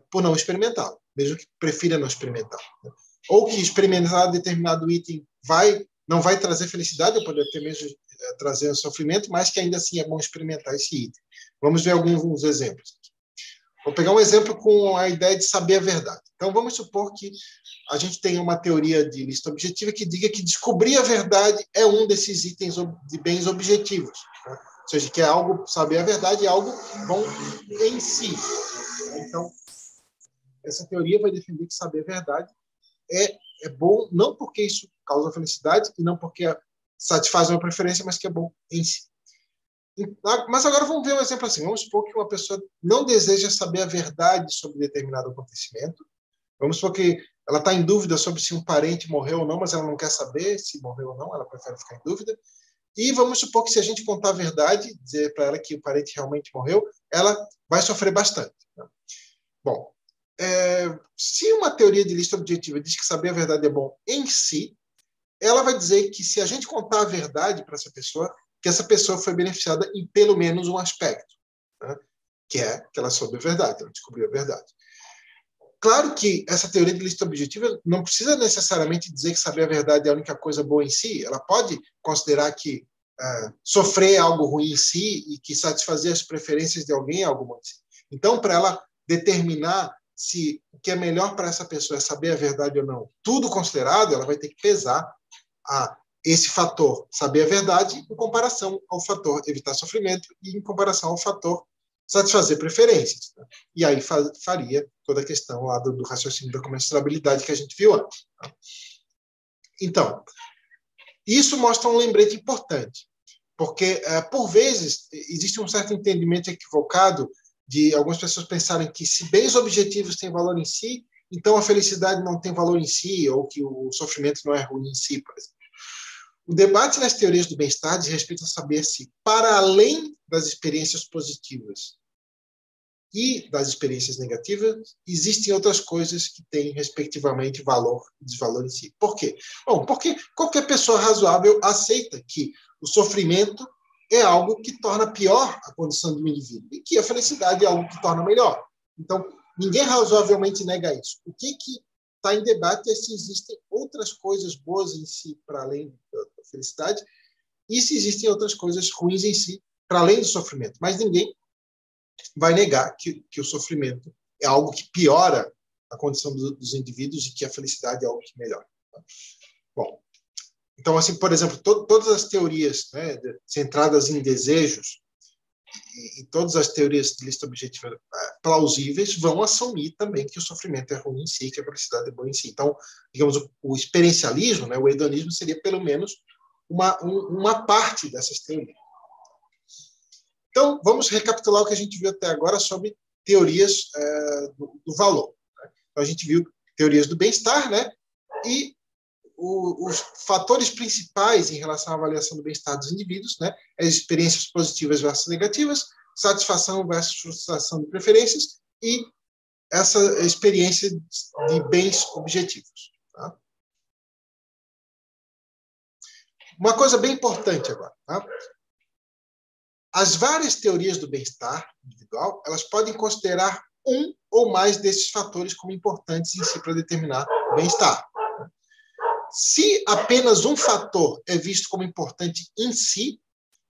por não experimentá-lo, mesmo que prefira não experimentar. Né? Ou que experimentar determinado item não vai trazer felicidade, ou pode até mesmo trazer sofrimento, mas que ainda assim é bom experimentar esse item. Vamos ver alguns exemplos. Vou pegar um exemplo com a ideia de saber a verdade. Então, vamos supor que a gente tem uma teoria de lista objetiva que diga que descobrir a verdade é um desses itens de bens objetivos. Tá? Ou seja, que é algo, saber a verdade é algo bom em si. Então, essa teoria vai defender que saber a verdade é bom, não porque isso causa felicidade e não porque satisfaz uma preferência, mas que é bom em si. Mas agora vamos ver um exemplo assim. Vamos supor que uma pessoa não deseja saber a verdade sobre determinado acontecimento. Vamos supor que ela está em dúvida sobre se um parente morreu ou não, mas ela não quer saber se morreu ou não, ela prefere ficar em dúvida. E vamos supor que se a gente contar a verdade, dizer para ela que o parente realmente morreu, ela vai sofrer bastante. Né? Bom, se uma teoria de lista objetiva diz que saber a verdade é bom em si, ela vai dizer que se a gente contar a verdade para essa pessoa, que essa pessoa foi beneficiada em pelo menos um aspecto, né? Que é que ela soube a verdade, ela descobriu a verdade. Claro que essa teoria de lista objetiva não precisa necessariamente dizer que saber a verdade é a única coisa boa em si, ela pode considerar que sofrer é algo ruim em si e que satisfazer as preferências de alguém é algo bom em si. Então, para ela determinar se o que é melhor para essa pessoa é saber a verdade ou não, tudo considerado, ela vai ter que pesar esse fator saber a verdade em comparação ao fator evitar sofrimento e em comparação ao fator satisfazer preferências. Né? E aí faria toda a questão lá do raciocínio da comensurabilidade que a gente viu antes. Tá? Então, isso mostra um lembrete importante, porque, por vezes, existe um certo entendimento equivocado de algumas pessoas pensarem que se bens objetivos têm valor em si, então a felicidade não tem valor em si, ou que o sofrimento não é ruim em si, por exemplo. O debate nas teorias do bem-estar diz respeito a saber se, para além das experiências positivas e das experiências negativas, existem outras coisas que têm, respectivamente, valor e desvalor em si. Por quê? Bom, porque qualquer pessoa razoável aceita que o sofrimento é algo que torna pior a condição do indivíduo e que a felicidade é algo que torna melhor. Então, ninguém razoavelmente nega isso. O que está em debate é se existem outras coisas boas em si para além da felicidade e se existem outras coisas ruins em si para além do sofrimento. Mas ninguém vai negar que o sofrimento é algo que piora a condição dos indivíduos e que a felicidade é algo que melhora. Bom, então, assim, por exemplo, todas as teorias, né, centradas em desejos e todas as teorias de lista objetiva plausíveis vão assumir também que o sofrimento é ruim em si, que a felicidade é boa em si. Então, digamos, o experiencialismo, né, o hedonismo, seria pelo menos uma parte dessas teorias. Então, vamos recapitular o que a gente viu até agora sobre teorias do valor. Né? Então, a gente viu teorias do bem-estar, né? E os fatores principais em relação à avaliação do bem-estar dos indivíduos, né? As experiências positivas versus negativas, satisfação versus frustração de preferências e essa experiência de bens objetivos. Tá? Uma coisa bem importante agora. Tá? As várias teorias do bem-estar individual, elas podem considerar um ou mais desses fatores como importantes em si para determinar o bem-estar. Se apenas um fator é visto como importante em si,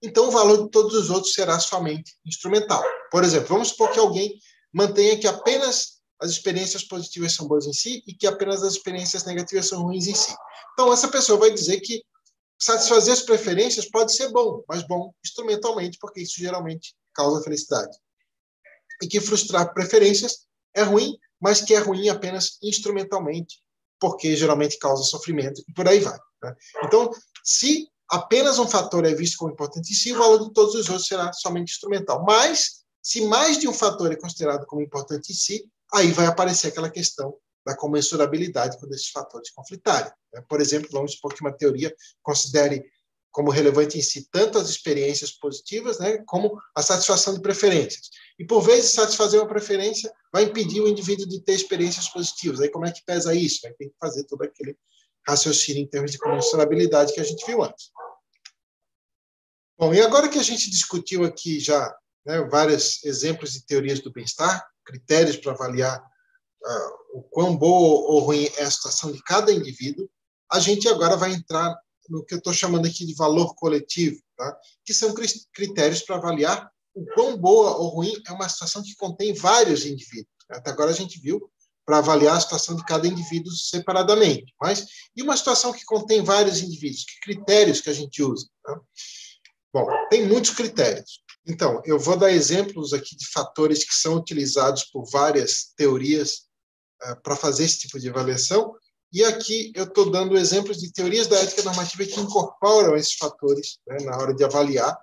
então o valor de todos os outros será somente instrumental. Por exemplo, vamos supor que alguém mantenha que apenas as experiências positivas são boas em si e que apenas as experiências negativas são ruins em si. Então, essa pessoa vai dizer que satisfazer as preferências pode ser bom, mas bom instrumentalmente, porque isso geralmente causa felicidade. E que frustrar preferências é ruim, mas que é ruim apenas instrumentalmente, porque geralmente causa sofrimento, e por aí vai. Né? Então, se apenas um fator é visto como importante em si, o valor de todos os outros será somente instrumental. Mas, se mais de um fator é considerado como importante em si, aí vai aparecer aquela questão da comensurabilidade quando esses fatores conflitarem. Por exemplo, vamos supor que uma teoria considere como relevante em si tanto as experiências positivas, né, como a satisfação de preferências. E, por vezes, satisfazer uma preferência vai impedir o indivíduo de ter experiências positivas. Aí, como é que pesa isso? Aí tem que fazer todo aquele raciocínio em termos de comensurabilidade que a gente viu antes. Bom, e agora que a gente discutiu aqui já, né, vários exemplos de teorias do bem-estar, critérios para avaliar o quão boa ou ruim é a situação de cada indivíduo, a gente agora vai entrar no que eu estou chamando aqui de valor coletivo, tá? Que são critérios para avaliar o quão boa ou ruim é uma situação que contém vários indivíduos. Até agora a gente viu para avaliar a situação de cada indivíduo separadamente. Mas e uma situação que contém vários indivíduos? Que critérios que a gente usa? Tá? Bom, tem muitos critérios. Então, eu vou dar exemplos aqui de fatores que são utilizados por várias teorias para fazer esse tipo de avaliação. E aqui eu estou dando exemplos de teorias da ética normativa que incorporam esses fatores, né, na hora de avaliar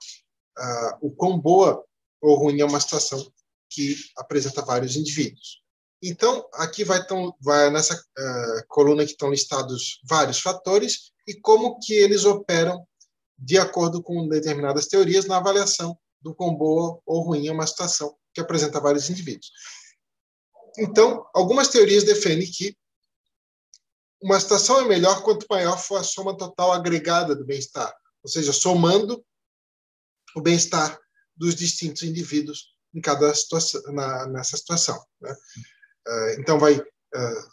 o quão boa ou ruim é uma situação que apresenta vários indivíduos. Então, aqui vai nessa coluna que estão listados vários fatores e como que eles operam de acordo com determinadas teorias na avaliação do quão boa ou ruim é uma situação que apresenta vários indivíduos. Então, algumas teorias defendem que uma situação é melhor quanto maior for a soma total agregada do bem-estar, ou seja, somando o bem-estar dos distintos indivíduos em cada situação, nessa situação. Né? Então, vai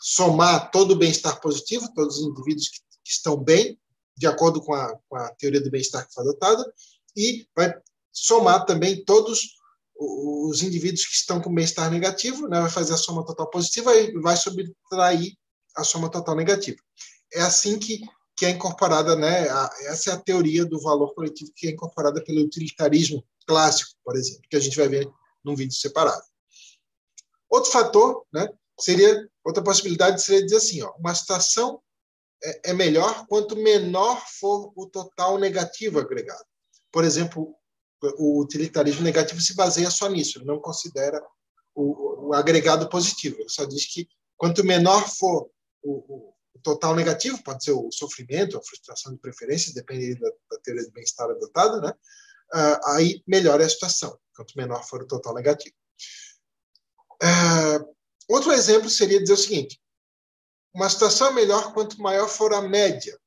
somar todo o bem-estar positivo, todos os indivíduos que estão bem, de acordo com a teoria do bem-estar que foi adotada, e vai somar também todos os indivíduos que estão com bem-estar negativo, né? Vai fazer a soma total positiva e vai subtrair a soma total negativa. É assim que que é incorporada, né? Essa é a teoria do valor coletivo que é incorporada pelo utilitarismo clássico, por exemplo, que a gente vai ver num vídeo separado. Outro fator, né, outra possibilidade seria dizer assim, ó, uma situação é melhor quanto menor for o total negativo agregado. Por exemplo, o utilitarismo negativo se baseia só nisso, ele não considera o agregado positivo, ele só diz que quanto menor for o total negativo, pode ser o sofrimento, a frustração de preferência, dependendo da teoria de bem-estar adotada, né? Aí melhora a situação, quanto menor for o total negativo. Outro exemplo seria dizer o seguinte, uma situação é melhor quanto maior for a média.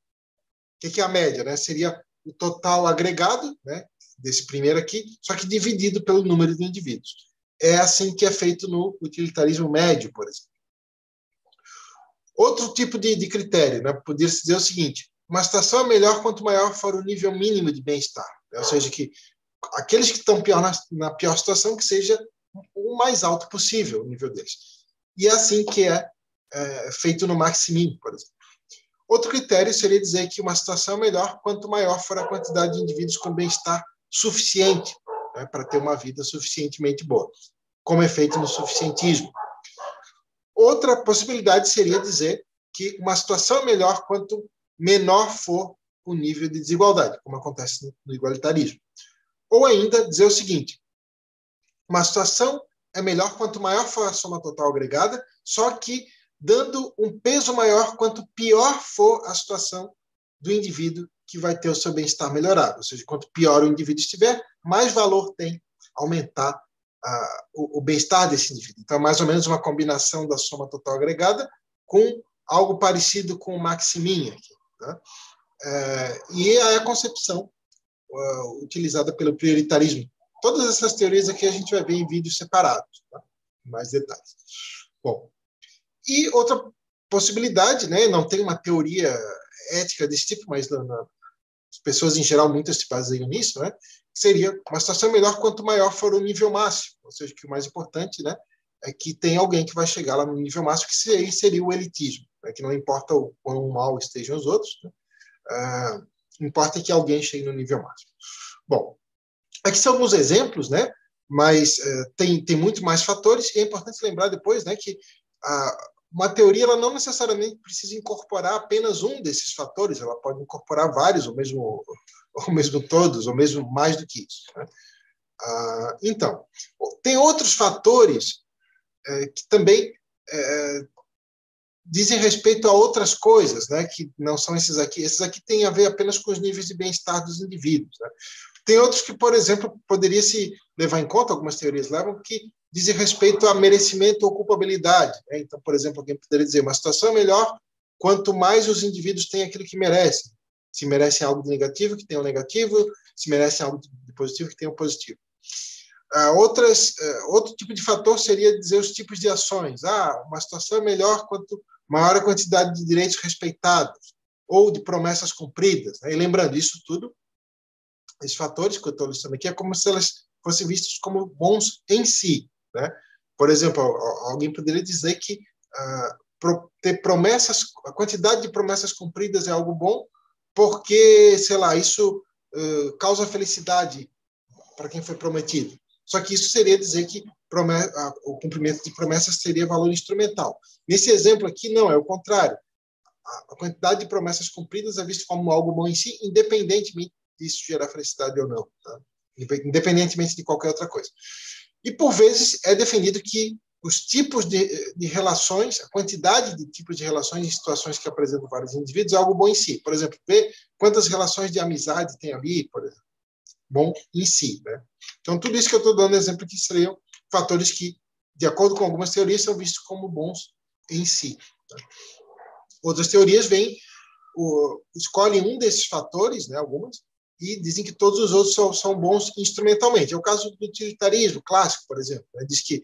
O que é a média? Né? Seria o total agregado, né, desse primeiro aqui, só que dividido pelo número de indivíduos. É assim que é feito no utilitarismo médio, por exemplo. Outro tipo de critério, né, poderia-se dizer o seguinte, uma situação é melhor quanto maior for o nível mínimo de bem-estar. Né? Ou seja, que aqueles que estão na pior situação, que seja o mais alto possível o nível deles. E é assim que é feito no Maximin, por exemplo. Outro critério seria dizer que uma situação é melhor quanto maior for a quantidade de indivíduos com bem-estar suficiente, né, para ter uma vida suficientemente boa, como é feito no suficientismo. Outra possibilidade seria dizer que uma situação é melhor quanto menor for o nível de desigualdade, como acontece no igualitarismo. Ou ainda dizer o seguinte, uma situação é melhor quanto maior for a soma total agregada, só que dando um peso maior quanto pior for a situação do indivíduo que vai ter o seu bem-estar melhorado. Ou seja, quanto pior o indivíduo estiver, mais valor tem aumentar o bem-estar desse indivíduo. Então, é mais ou menos uma combinação da soma total agregada com algo parecido com o Maximin aqui. Tá? E é a concepção utilizada pelo prioritarismo. Todas essas teorias aqui a gente vai ver em vídeos separados, tá? Mais detalhes. Bom, e outra possibilidade, né, não tem uma teoria ética desse tipo, mas as pessoas em geral muitas se baseiam nisso, né, seria uma situação melhor quanto maior for o nível máximo, ou seja, que o mais importante, né, é que tem alguém que vai chegar lá no nível máximo, que seria o elitismo, né, que não importa o quão mal estejam os outros, né, importa que alguém chegue no nível máximo. Bom, aqui são alguns exemplos, né, mas tem muito mais fatores, e é importante lembrar depois, né, que uma teoria ela não necessariamente precisa incorporar apenas um desses fatores, ela pode incorporar vários, ou mesmo todos, ou mesmo mais do que isso. Né? Então, tem outros fatores que também dizem respeito a outras coisas, né, que não são esses aqui. Esses aqui têm a ver apenas com os níveis de bem-estar dos indivíduos. Né? Tem outros que, por exemplo, poderia se levar em conta, algumas teorias levam, que dizem respeito a merecimento ou culpabilidade. Né? Então, por exemplo, alguém poderia dizer uma situação é melhor quanto mais os indivíduos têm aquilo que merecem. Se merecem algo de negativo, que tenham negativo. Se merecem algo de positivo, que tenham positivo. Outro tipo de fator seria dizer os tipos de ações. Uma situação é melhor quanto maior a quantidade de direitos respeitados ou de promessas cumpridas. Né? E lembrando, isso tudo, esses fatores que eu estou listando aqui, é como se elas fossem vistos como bons em si. Né? Por exemplo, alguém poderia dizer que ter promessas, a quantidade de promessas cumpridas é algo bom, porque, sei lá, isso causa felicidade para quem foi prometido. Só que isso seria dizer que o cumprimento de promessas seria valor instrumental. Nesse exemplo aqui, não, é o contrário. A quantidade de promessas cumpridas é vista como algo bom em si, independentemente disso gerar felicidade ou não, tá? Independentemente de qualquer outra coisa. E, por vezes, é defendido que os tipos de relações, a quantidade de tipos de relações em situações que apresentam vários indivíduos é algo bom em si. Por exemplo, ver quantas relações de amizade tem ali, por exemplo. Bom em si. Né? Então, tudo isso que eu estou dando exemplo aqui seriam fatores que, de acordo com algumas teorias, são vistos como bons em si. Tá? Outras teorias escolhem um desses fatores, né, algumas, e dizem que todos os outros são bons instrumentalmente. É o caso do utilitarismo clássico, por exemplo. Né? Diz que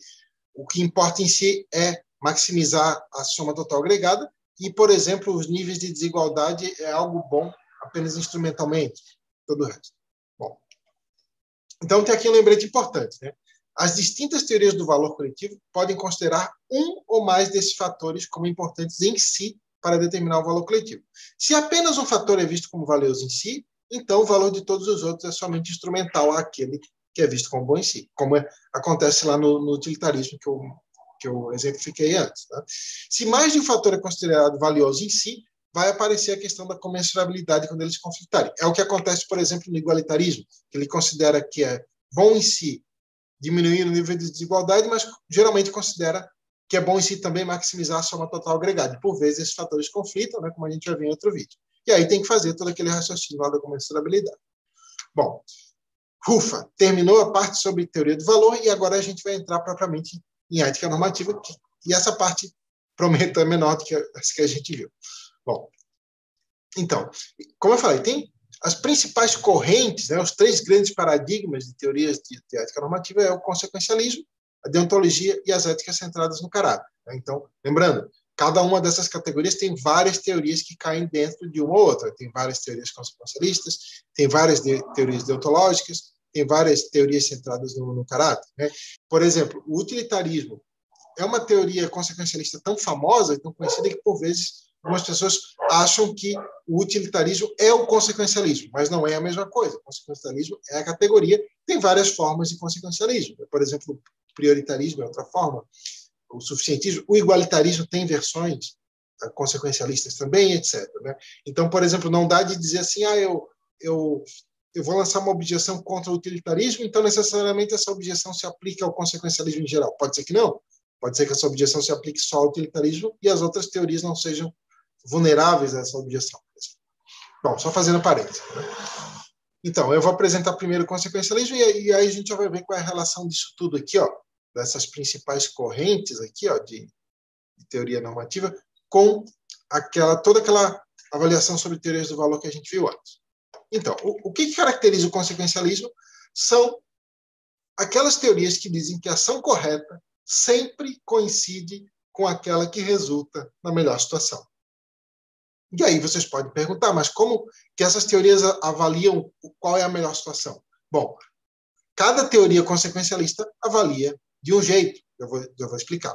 o que importa em si é maximizar a soma total agregada e, por exemplo, os níveis de desigualdade é algo bom apenas instrumentalmente. Todo o resto. Bom. Então, tem aqui um lembrete importante. Né? As distintas teorias do valor coletivo podem considerar um ou mais desses fatores como importantes em si para determinar o valor coletivo. Se apenas um fator é visto como valioso em si, então o valor de todos os outros é somente instrumental àquele que é visto como bom em si, como acontece lá no utilitarismo que eu exemplifiquei antes. Tá? Se mais de um fator é considerado valioso em si, vai aparecer a questão da comensurabilidade quando eles conflitarem. É o que acontece, por exemplo, no igualitarismo, que ele considera que é bom em si diminuir o nível de desigualdade, mas geralmente considera que é bom em si também maximizar a soma total agregada. E, por vezes, esses fatores conflitam, né, como a gente já viu em outro vídeo. E aí tem que fazer todo aquele raciocínio lá da comensurabilidade. Bom, Ufa, terminou a parte sobre teoria do valor e agora a gente vai entrar propriamente em ética normativa, e essa parte, prometo, é menor do que essa que a gente viu. Bom, então, como eu falei, tem as principais correntes, né, os 3 grandes paradigmas de teorias de ética normativa é o consequencialismo, a deontologia e as éticas centradas no caráter. Né? Então, lembrando, cada uma dessas categorias tem várias teorias que caem dentro de uma ou outra. Tem várias teorias consequencialistas, tem várias teorias deontológicas, tem várias teorias centradas no caráter. Né? Por exemplo, o utilitarismo é uma teoria consequencialista tão famosa e tão conhecida que, por vezes, algumas pessoas acham que o utilitarismo é o consequencialismo, mas não é a mesma coisa. O consequencialismo é a categoria, tem várias formas de consequencialismo. Por exemplo, o prioritarismo é outra forma, o suficientismo, o igualitarismo tem versões consequencialistas também, etc. Né? Então, por exemplo, não dá de dizer assim, eu vou lançar uma objeção contra o utilitarismo, então necessariamente essa objeção se aplica ao consequencialismo em geral. Pode ser que não. Pode ser que essa objeção se aplique só ao utilitarismo e as outras teorias não sejam vulneráveis a essa objeção. Bom, só fazendo parênteses. Né? Então, eu vou apresentar primeiro o consequencialismo e aí a gente já vai ver qual é a relação disso tudo aqui, ó, dessas principais correntes aqui, ó, de teoria normativa, com toda aquela avaliação sobre teorias do valor que a gente viu antes. Então, o que caracteriza o consequencialismo são aquelas teorias que dizem que a ação correta sempre coincide com aquela que resulta na melhor situação. E aí vocês podem perguntar, mas como que essas teorias avaliam qual é a melhor situação? Bom, cada teoria consequencialista avalia de um jeito. Eu vou explicar.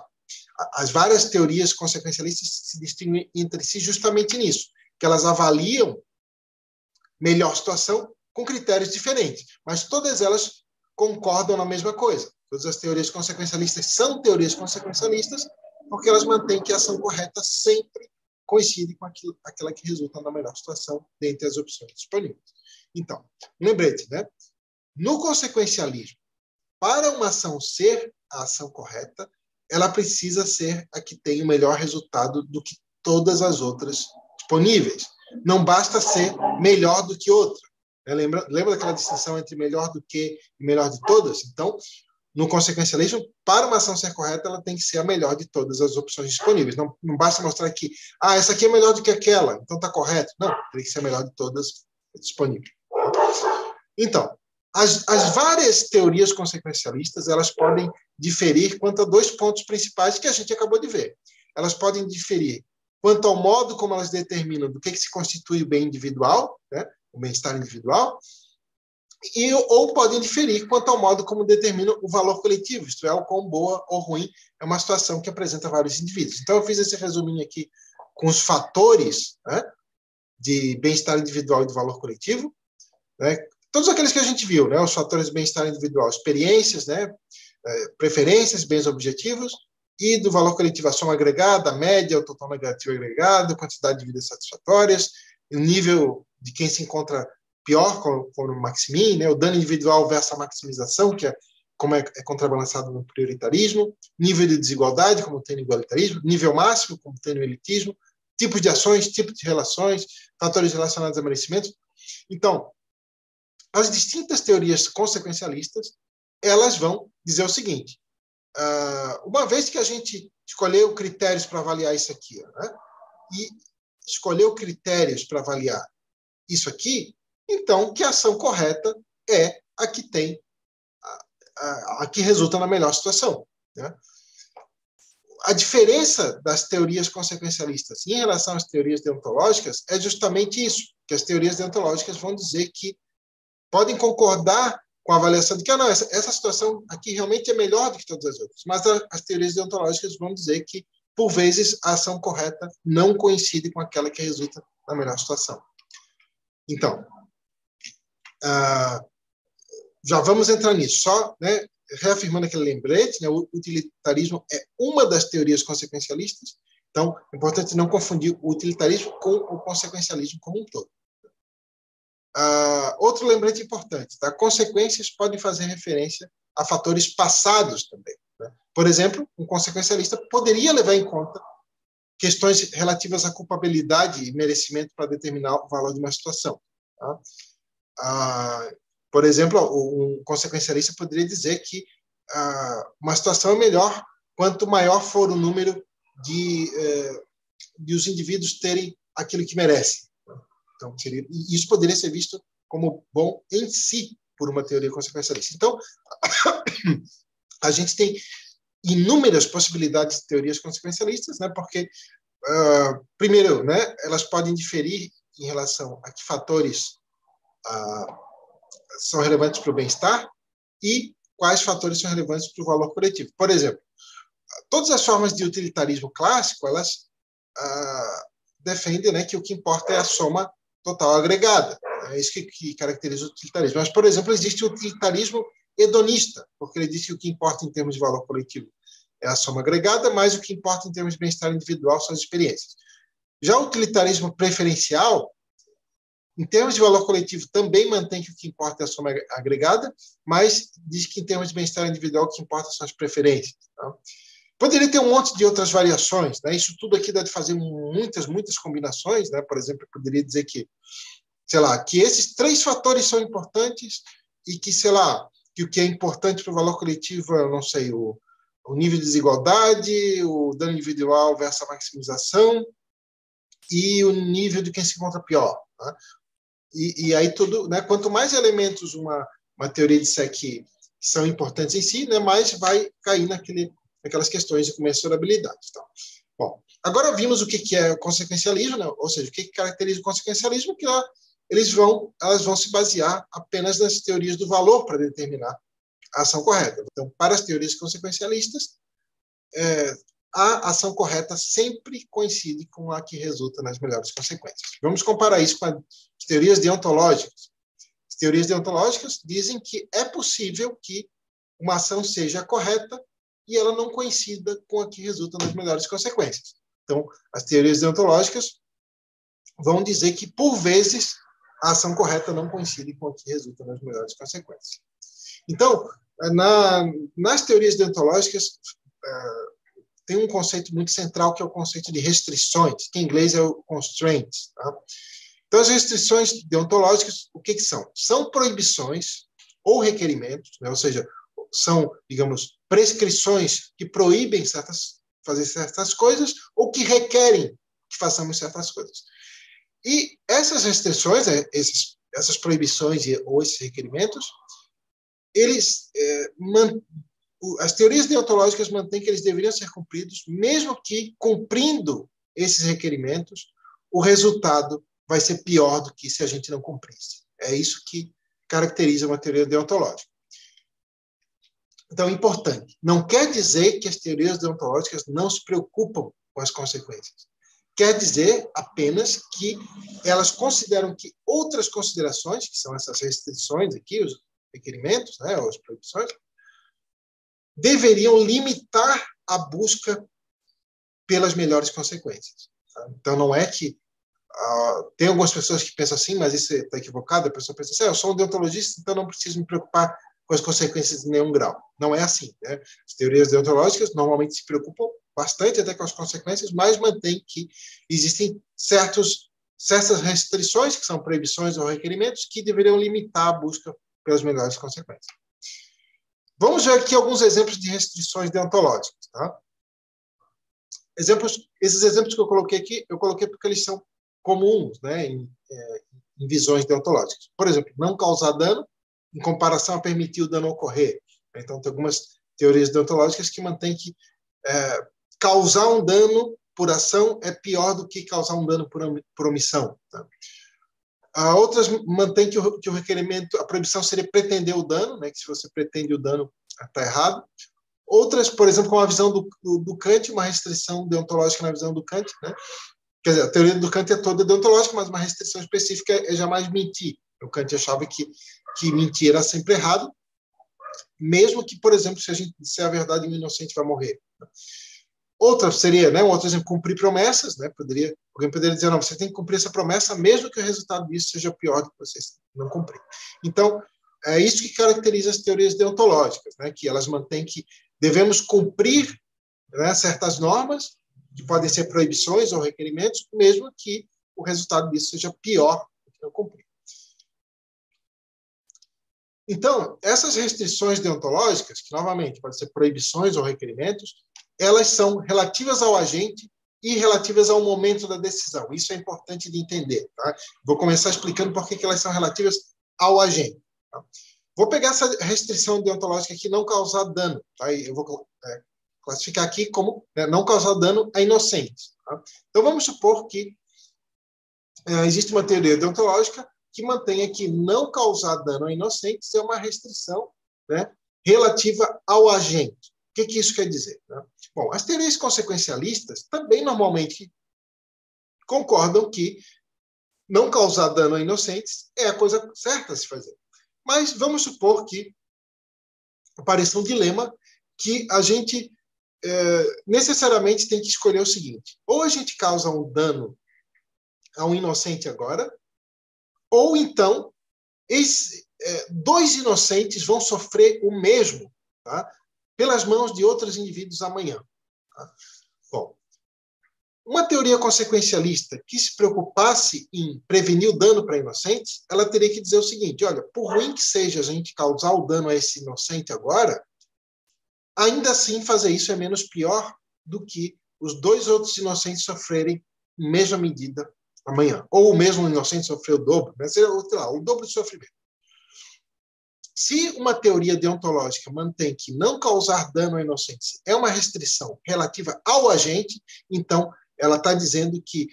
As várias teorias consequencialistas se distinguem entre si justamente nisso, que elas avaliam melhor situação com critérios diferentes, mas todas elas concordam na mesma coisa. Todas as teorias consequencialistas são teorias consequencialistas porque elas mantêm que a ação correta sempre coincide com aquela que resulta na melhor situação dentre as opções disponíveis. Então, lembrete, né? No consequencialismo, para uma ação ser a ação correta, ela precisa ser a que tem o melhor resultado do que todas as outras disponíveis. Não basta ser melhor do que outra. Lembra daquela distinção entre melhor do que e melhor de todas? Então, no consequencialismo, para uma ação ser correta, ela tem que ser a melhor de todas as opções disponíveis. Não basta mostrar que essa aqui é melhor do que aquela, então está correto. Não, tem que ser a melhor de todas disponíveis. Então, as várias teorias consequencialistas, elas podem diferir quanto a 2 pontos principais que a gente acabou de ver. Elas podem diferir quanto ao modo como elas determinam do que se constitui o bem individual, né, o bem-estar individual, ou podem diferir quanto ao modo como determinam o valor coletivo, isto é, o quão boa ou ruim é uma situação que apresenta vários indivíduos. Então, eu fiz esse resuminho aqui com os fatores, né, de bem-estar individual e de valor coletivo, né, todos aqueles que a gente viu, né, os fatores de bem-estar individual, experiências, né, preferências, bens objetivos, e do valor coletivo, a soma agregada, a média, o total negativo agregado, quantidade de vidas satisfatórias, o nível de quem se encontra pior, como o Maximin, né, o dano individual versus a maximização, que é como é contrabalançado no prioritarismo, nível de desigualdade, como tem no igualitarismo, nível máximo, como tem no elitismo, tipos de ações, tipos de relações, fatores relacionados a merecimento. Então, as distintas teorias consequencialistas, elas vão dizer o seguinte, uma vez que a gente escolheu critérios para avaliar isso aqui, né, e escolheu critérios para avaliar isso aqui, então que a ação correta é a que tem, a que resulta na melhor situação. Né? A diferença das teorias consequencialistas em relação às teorias deontológicas é justamente isso, que as teorias deontológicas vão dizer que podem concordar com a avaliação de que não, essa situação aqui realmente é melhor do que todas as outras, mas as teorias deontológicas vão dizer que por vezes, a ação correta não coincide com aquela que resulta na melhor situação. Então, já vamos entrar nisso. Só, né, reafirmando aquele lembrete, né, o utilitarismo é uma das teorias consequencialistas. Então, é importante não confundir o utilitarismo com o consequencialismo como um todo. Outro lembrete importante, tá? Consequências podem fazer referência a fatores passados também, né? Por exemplo, um consequencialista poderia levar em conta questões relativas à culpabilidade e merecimento para determinar o valor de uma situação. Tá? Por exemplo, um consequencialista poderia dizer que uma situação é melhor quanto maior for o número de os indivíduos terem aquilo que merecem. Então, isso poderia ser visto como bom em si por uma teoria consequencialista. Então, a gente tem inúmeras possibilidades de teorias consequencialistas, né? Porque, primeiro, né, elas podem diferir em relação a que fatores são relevantes para o bem-estar e quais fatores são relevantes para o valor coletivo. Por exemplo, todas as formas de utilitarismo clássico, elas defendem, né, que o que importa é a soma total agregada. É isso que caracteriza o utilitarismo. Mas, por exemplo, existe o utilitarismo hedonista, porque ele diz que o que importa em termos de valor coletivo é a soma agregada, mas o que importa em termos de bem-estar individual são as experiências. Já o utilitarismo preferencial, em termos de valor coletivo, também mantém que o que importa é a soma agregada, mas diz que em termos de bem-estar individual o que importa são as preferências. Tá? Poderia ter um monte de outras variações, né? Isso tudo aqui dá de fazer muitas combinações, né? Por exemplo, eu poderia dizer que, sei lá, que esses 3 fatores são importantes e que, sei lá, que o que é importante para o valor coletivo é, não sei, o nível de desigualdade, o dano individual versus a maximização e o nível de quem se encontra pior. Né? E aí tudo, né? Quanto mais elementos uma teoria disser que são importantes em si, né? Mais vai cair aquelas questões de comensurabilidade. Então, bom, agora vimos o que é o consequencialismo, né? Ou seja, o que caracteriza o consequencialismo, que elas vão se basear apenas nas teorias do valor para determinar a ação correta. Então, para as teorias consequencialistas, a ação correta sempre coincide com a que resulta nas melhores consequências. Vamos comparar isso com as teorias deontológicas. As teorias deontológicas dizem que é possível que uma ação seja correta e ela não coincida com a que resulta nas melhores consequências. Então, as teorias deontológicas vão dizer que, por vezes, a ação correta não coincide com a que resulta nas melhores consequências. Então, nas teorias deontológicas, tem um conceito muito central, que é o conceito de restrições, que em inglês é o constraints. Tá? Então, as restrições deontológicas, o que são? São proibições ou requerimentos, né? Ou seja, são, digamos, prescrições que proíbem fazer certas coisas ou que requerem que façamos certas coisas. E essas restrições, essas proibições ou esses requerimentos, as teorias deontológicas mantêm que eles deveriam ser cumpridos, mesmo que, cumprindo esses requerimentos, o resultado vai ser pior do que se a gente não cumprisse. É isso que caracteriza uma teoria deontológica. Então, é importante. Não quer dizer que as teorias deontológicas não se preocupam com as consequências. Quer dizer apenas que elas consideram que outras considerações, que são essas restrições aqui, os requerimentos, né, ou as proibições, deveriam limitar a busca pelas melhores consequências. Tá? Então, não é que tem algumas pessoas que pensam assim, mas isso está equivocado. A pessoa pensa assim, eu sou um deontologista, então não preciso me preocupar com as consequências de nenhum grau. Não é assim. Né? As teorias deontológicas normalmente se preocupam bastante até com as consequências, mas mantêm que existem certas restrições, que são proibições ou requerimentos, que deveriam limitar a busca pelas melhores consequências. Vamos ver aqui alguns exemplos de restrições deontológicas. Tá? Esses exemplos que eu coloquei aqui, eu coloquei porque eles são comuns, né, em visões deontológicas. Por exemplo, não causar dano em comparação a permitir o dano ocorrer. Então, tem algumas teorias deontológicas que mantêm que causar um dano por ação é pior do que causar um dano por omissão. Tá? Outras mantêm que o requerimento, a proibição seria pretender o dano, né, que se você pretende o dano, está errado. Outras, por exemplo, com a visão do Kant, uma restrição deontológica na visão do Kant, né? Quer dizer, a teoria do Kant é toda deontológica, mas uma restrição específica é jamais mentir. O Kant achava que mentir era sempre errado, mesmo que, por exemplo, se a gente disser a verdade, um inocente vai morrer. Outra seria, né, um outro exemplo, cumprir promessas, né? Alguém poderia dizer, não, você tem que cumprir essa promessa, mesmo que o resultado disso seja pior do que você não cumprir. Então, é isso que caracteriza as teorias deontológicas, né? Que elas mantêm que devemos cumprir, né, certas normas, que podem ser proibições ou requerimentos, mesmo que o resultado disso seja pior do que não cumprir. Então, essas restrições deontológicas, que novamente podem ser proibições ou requerimentos, elas são relativas ao agente e relativas ao momento da decisão. Isso é importante de entender. Tá? Vou começar explicando por que elas são relativas ao agente. Tá? Vou pegar essa restrição deontológica aqui, não causar dano. Tá? Eu vou classificar aqui como, né, não causar dano a inocentes. Tá? Então, vamos supor que existe uma teoria deontológica que mantenha que não causar dano a inocentes é uma restrição, né, relativa ao agente. O que isso quer dizer? Né? Bom, as teorias consequencialistas também normalmente concordam que não causar dano a inocentes é a coisa certa a se fazer. Mas vamos supor que apareça um dilema que a gente necessariamente tem que escolher o seguinte: ou a gente causa um dano a um inocente agora, ou então dois inocentes vão sofrer o mesmo, tá? Pelas mãos de outros indivíduos amanhã. Tá? Bom, uma teoria consequencialista que se preocupasse em prevenir o dano para inocentes, ela teria que dizer o seguinte: olha, por ruim que seja a gente causar o dano a esse inocente agora, ainda assim fazer isso é menos pior do que os dois outros inocentes sofrerem em mesma medida amanhã. Ou o mesmo inocente sofrer o dobro, né? Seria, lá, o dobro de sofrimento. Se uma teoria deontológica mantém que não causar dano a inocentes é uma restrição relativa ao agente, então ela está dizendo que,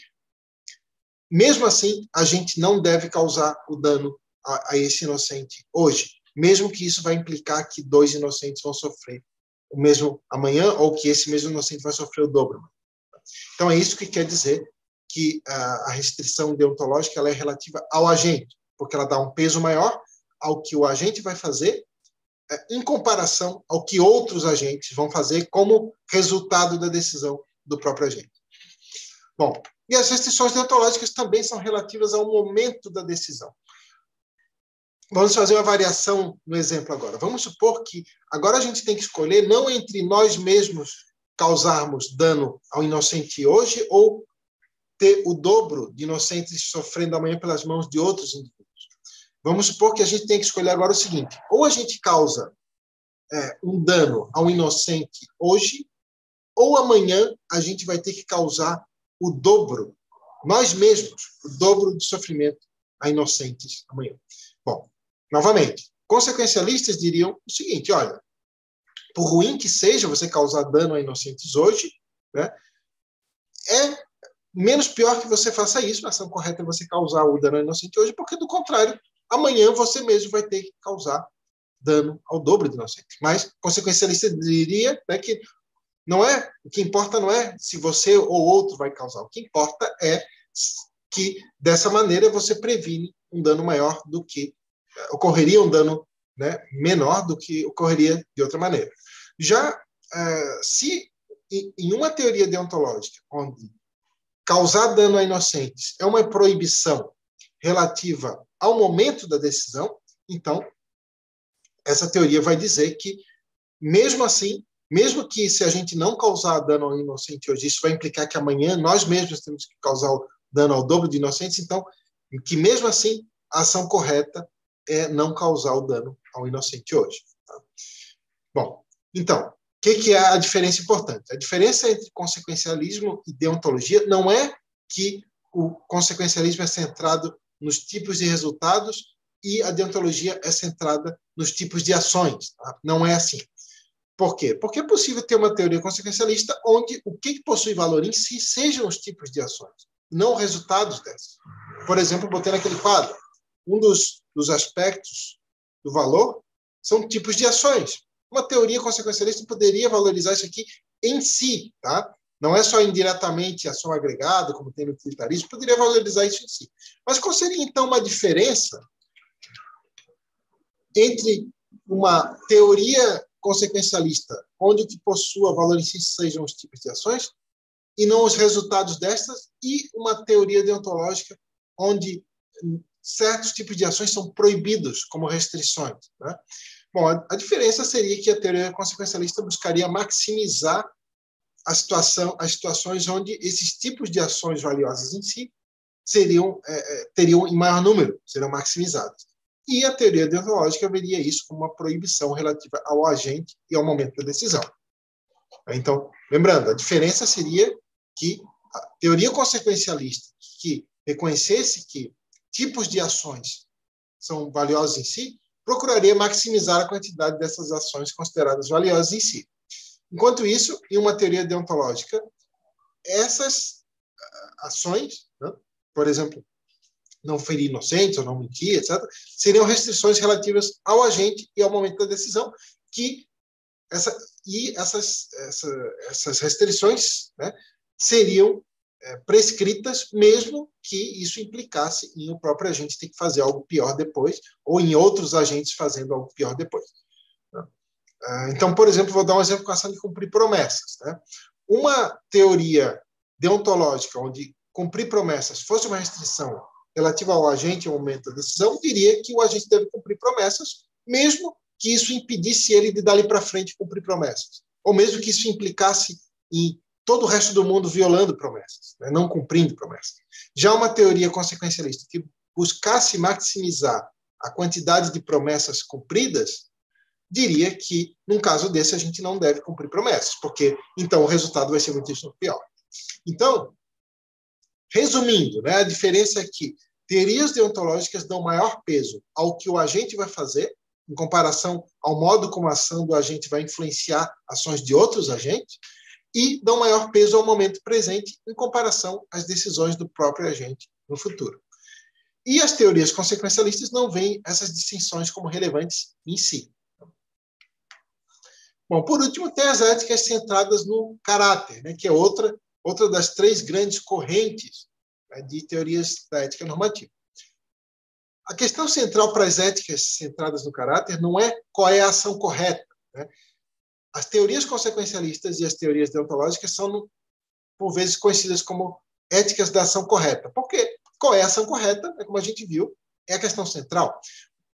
mesmo assim, a gente não deve causar o dano a esse inocente hoje, mesmo que isso vai implicar que dois inocentes vão sofrer o mesmo amanhã, ou que esse mesmo inocente vai sofrer o dobro. Então é isso que quer dizer que a restrição deontológica ela é relativa ao agente, porque ela dá um peso maior ao que o agente vai fazer em comparação ao que outros agentes vão fazer como resultado da decisão do próprio agente. Bom, e as restrições deontológicas também são relativas ao momento da decisão. Vamos fazer uma variação no exemplo agora. Vamos supor que agora a gente tem que escolher não entre nós mesmos causarmos dano ao inocente hoje ou ter o dobro de inocentes sofrendo amanhã pelas mãos de outros indivíduos. Vamos supor que a gente tem que escolher agora o seguinte: ou a gente causa um dano ao inocente hoje, ou amanhã a gente vai ter que causar o dobro, nós mesmos, o dobro de sofrimento a inocentes amanhã. Bom, novamente, consequencialistas diriam o seguinte: olha, por ruim que seja você causar dano a inocentes hoje, né, é menos pior que você faça isso. A ação correta é você causar o dano ao inocente hoje, porque, do contrário, amanhã você mesmo vai ter que causar dano ao dobro de inocentes. Mas consequencialista diria, né, que o que importa não é se você ou outro vai causar. O que importa é que, dessa maneira, você previne um dano maior do que ocorreria um dano, né, menor do que ocorreria de outra maneira. Já se em uma teoria deontológica onde causar dano a inocentes é uma proibição relativa ao momento da decisão, então essa teoria vai dizer que, mesmo assim, mesmo que se a gente não causar dano ao inocente hoje, isso vai implicar que amanhã nós mesmos temos que causar dano ao dobro de inocentes, então, que mesmo assim, a ação correta é não causar o dano ao inocente hoje. Tá? Bom, então, o que é a diferença importante? A diferença entre consequencialismo e deontologia não é que o consequencialismo é centrado nos tipos de resultados e a deontologia é centrada nos tipos de ações. Tá? Não é assim. Por quê? Porque é possível ter uma teoria consequencialista onde o que possui valor em si sejam os tipos de ações, não resultados dessas. Por exemplo, botei naquele quadro, um dos aspectos do valor são tipos de ações. uma teoria consequencialista poderia valorizar isso aqui em si, tá? Não é só indiretamente ação agregada, como tem no utilitarismo, poderia valorizar isso em si. Mas qual seria, então, uma diferença entre uma teoria consequencialista, onde o que possua valor em si sejam os tipos de ações, e não os resultados destas, e uma teoria deontológica, onde certos tipos de ações são proibidos como restrições, né? Bom, a diferença seria que a teoria consequencialista buscaria maximizar as situações onde esses tipos de ações valiosas em si teriam em maior número, seriam maximizadas. E a teoria deontológica veria isso como uma proibição relativa ao agente e ao momento da decisão. Então, lembrando, a diferença seria que a teoria consequencialista, que reconhecesse que tipos de ações são valiosos em si, procuraria maximizar a quantidade dessas ações consideradas valiosas em si. Enquanto isso, em uma teoria deontológica, essas ações, né, por exemplo, não ferir inocentes ou não mentir, etc., seriam restrições relativas ao agente e ao momento da decisão, essas restrições, né, seriam prescritas, mesmo que isso implicasse em o próprio agente ter que fazer algo pior depois, ou em outros agentes fazendo algo pior depois. Então, por exemplo, vou dar um exemplo com a ação de cumprir promessas, né? Uma teoria deontológica onde cumprir promessas fosse uma restrição relativa ao agente e ao momento da decisão, diria que o agente deve cumprir promessas, mesmo que isso impedisse ele de dali para frente cumprir promessas, ou mesmo que isso implicasse em todo o resto do mundo violando promessas, né? Não cumprindo promessas. Já uma teoria consequencialista que buscasse maximizar a quantidade de promessas cumpridas, diria que, num caso desse, a gente não deve cumprir promessas, porque, então, o resultado vai ser muitíssimo pior. Então, resumindo, né, a diferença é que teorias deontológicas dão maior peso ao que o agente vai fazer, em comparação ao modo como a ação do agente vai influenciar ações de outros agentes, e dão maior peso ao momento presente, em comparação às decisões do próprio agente no futuro. E as teorias consequencialistas não veem essas distinções como relevantes em si. Bom, por último, tem as éticas centradas no caráter, né, que é outra das três grandes correntes, né, de teorias da ética normativa. A questão central para as éticas centradas no caráter não é qual é a ação correta, né? As teorias consequencialistas e as teorias deontológicas são, por vezes, conhecidas como éticas da ação correta. Por quê? Qual é a ação correta? É como a gente viu, é a questão central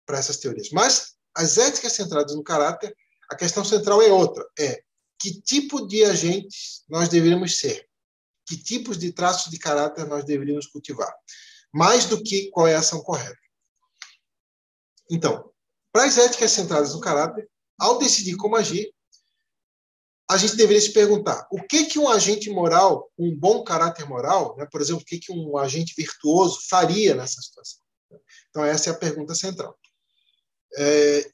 para essas teorias. Mas as éticas centradas no caráter, a questão central é outra, é que tipo de agentes nós deveríamos ser, que tipos de traços de caráter nós deveríamos cultivar, mais do que qual é a ação correta. Então, para as éticas centradas no caráter, ao decidir como agir, a gente deveria se perguntar o que um agente moral, um bom caráter moral, né, por exemplo, o que um agente virtuoso faria nessa situação. Então, essa é a pergunta central.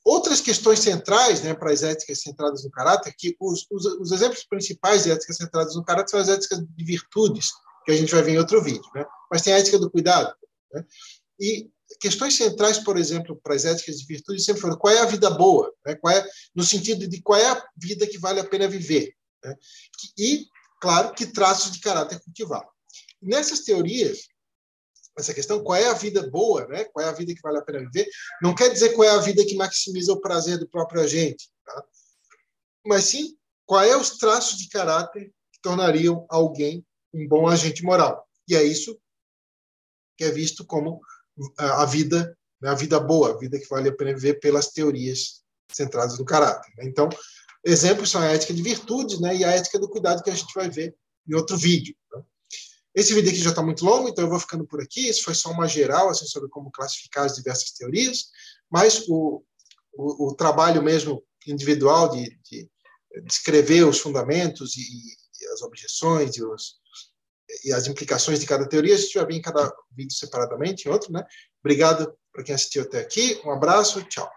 Outras questões centrais, né, para as éticas centradas no caráter, que os exemplos principais de éticas centradas no caráter são as éticas de virtudes, que a gente vai ver em outro vídeo, né? Mas tem a ética do cuidado, né? E questões centrais, por exemplo, para as éticas de virtudes sempre foram qual é a vida boa, né? No sentido de qual é a vida que vale a pena viver, né? E, claro, que traços de caráter cultivar. Nessas teorias, essa questão, qual é a vida boa, né? Qual é a vida que vale a pena viver, não quer dizer qual é a vida que maximiza o prazer do próprio agente, tá? Mas sim, qual é os traços de caráter que tornariam alguém um bom agente moral. E é isso que é visto como a vida, né? A vida boa, a vida que vale a pena viver pelas teorias centradas no caráter, né? Então, exemplos são a ética de virtudes, né? E a ética do cuidado, que a gente vai ver em outro vídeo, tá? Esse vídeo aqui já está muito longo, então eu vou ficando por aqui. Isso foi só uma geral assim, sobre como classificar as diversas teorias, mas o trabalho mesmo individual de descrever os fundamentos e as objeções e as implicações de cada teoria, a gente vai ver em cada vídeo separadamente, em outro, né? Obrigado para quem assistiu até aqui, um abraço, tchau.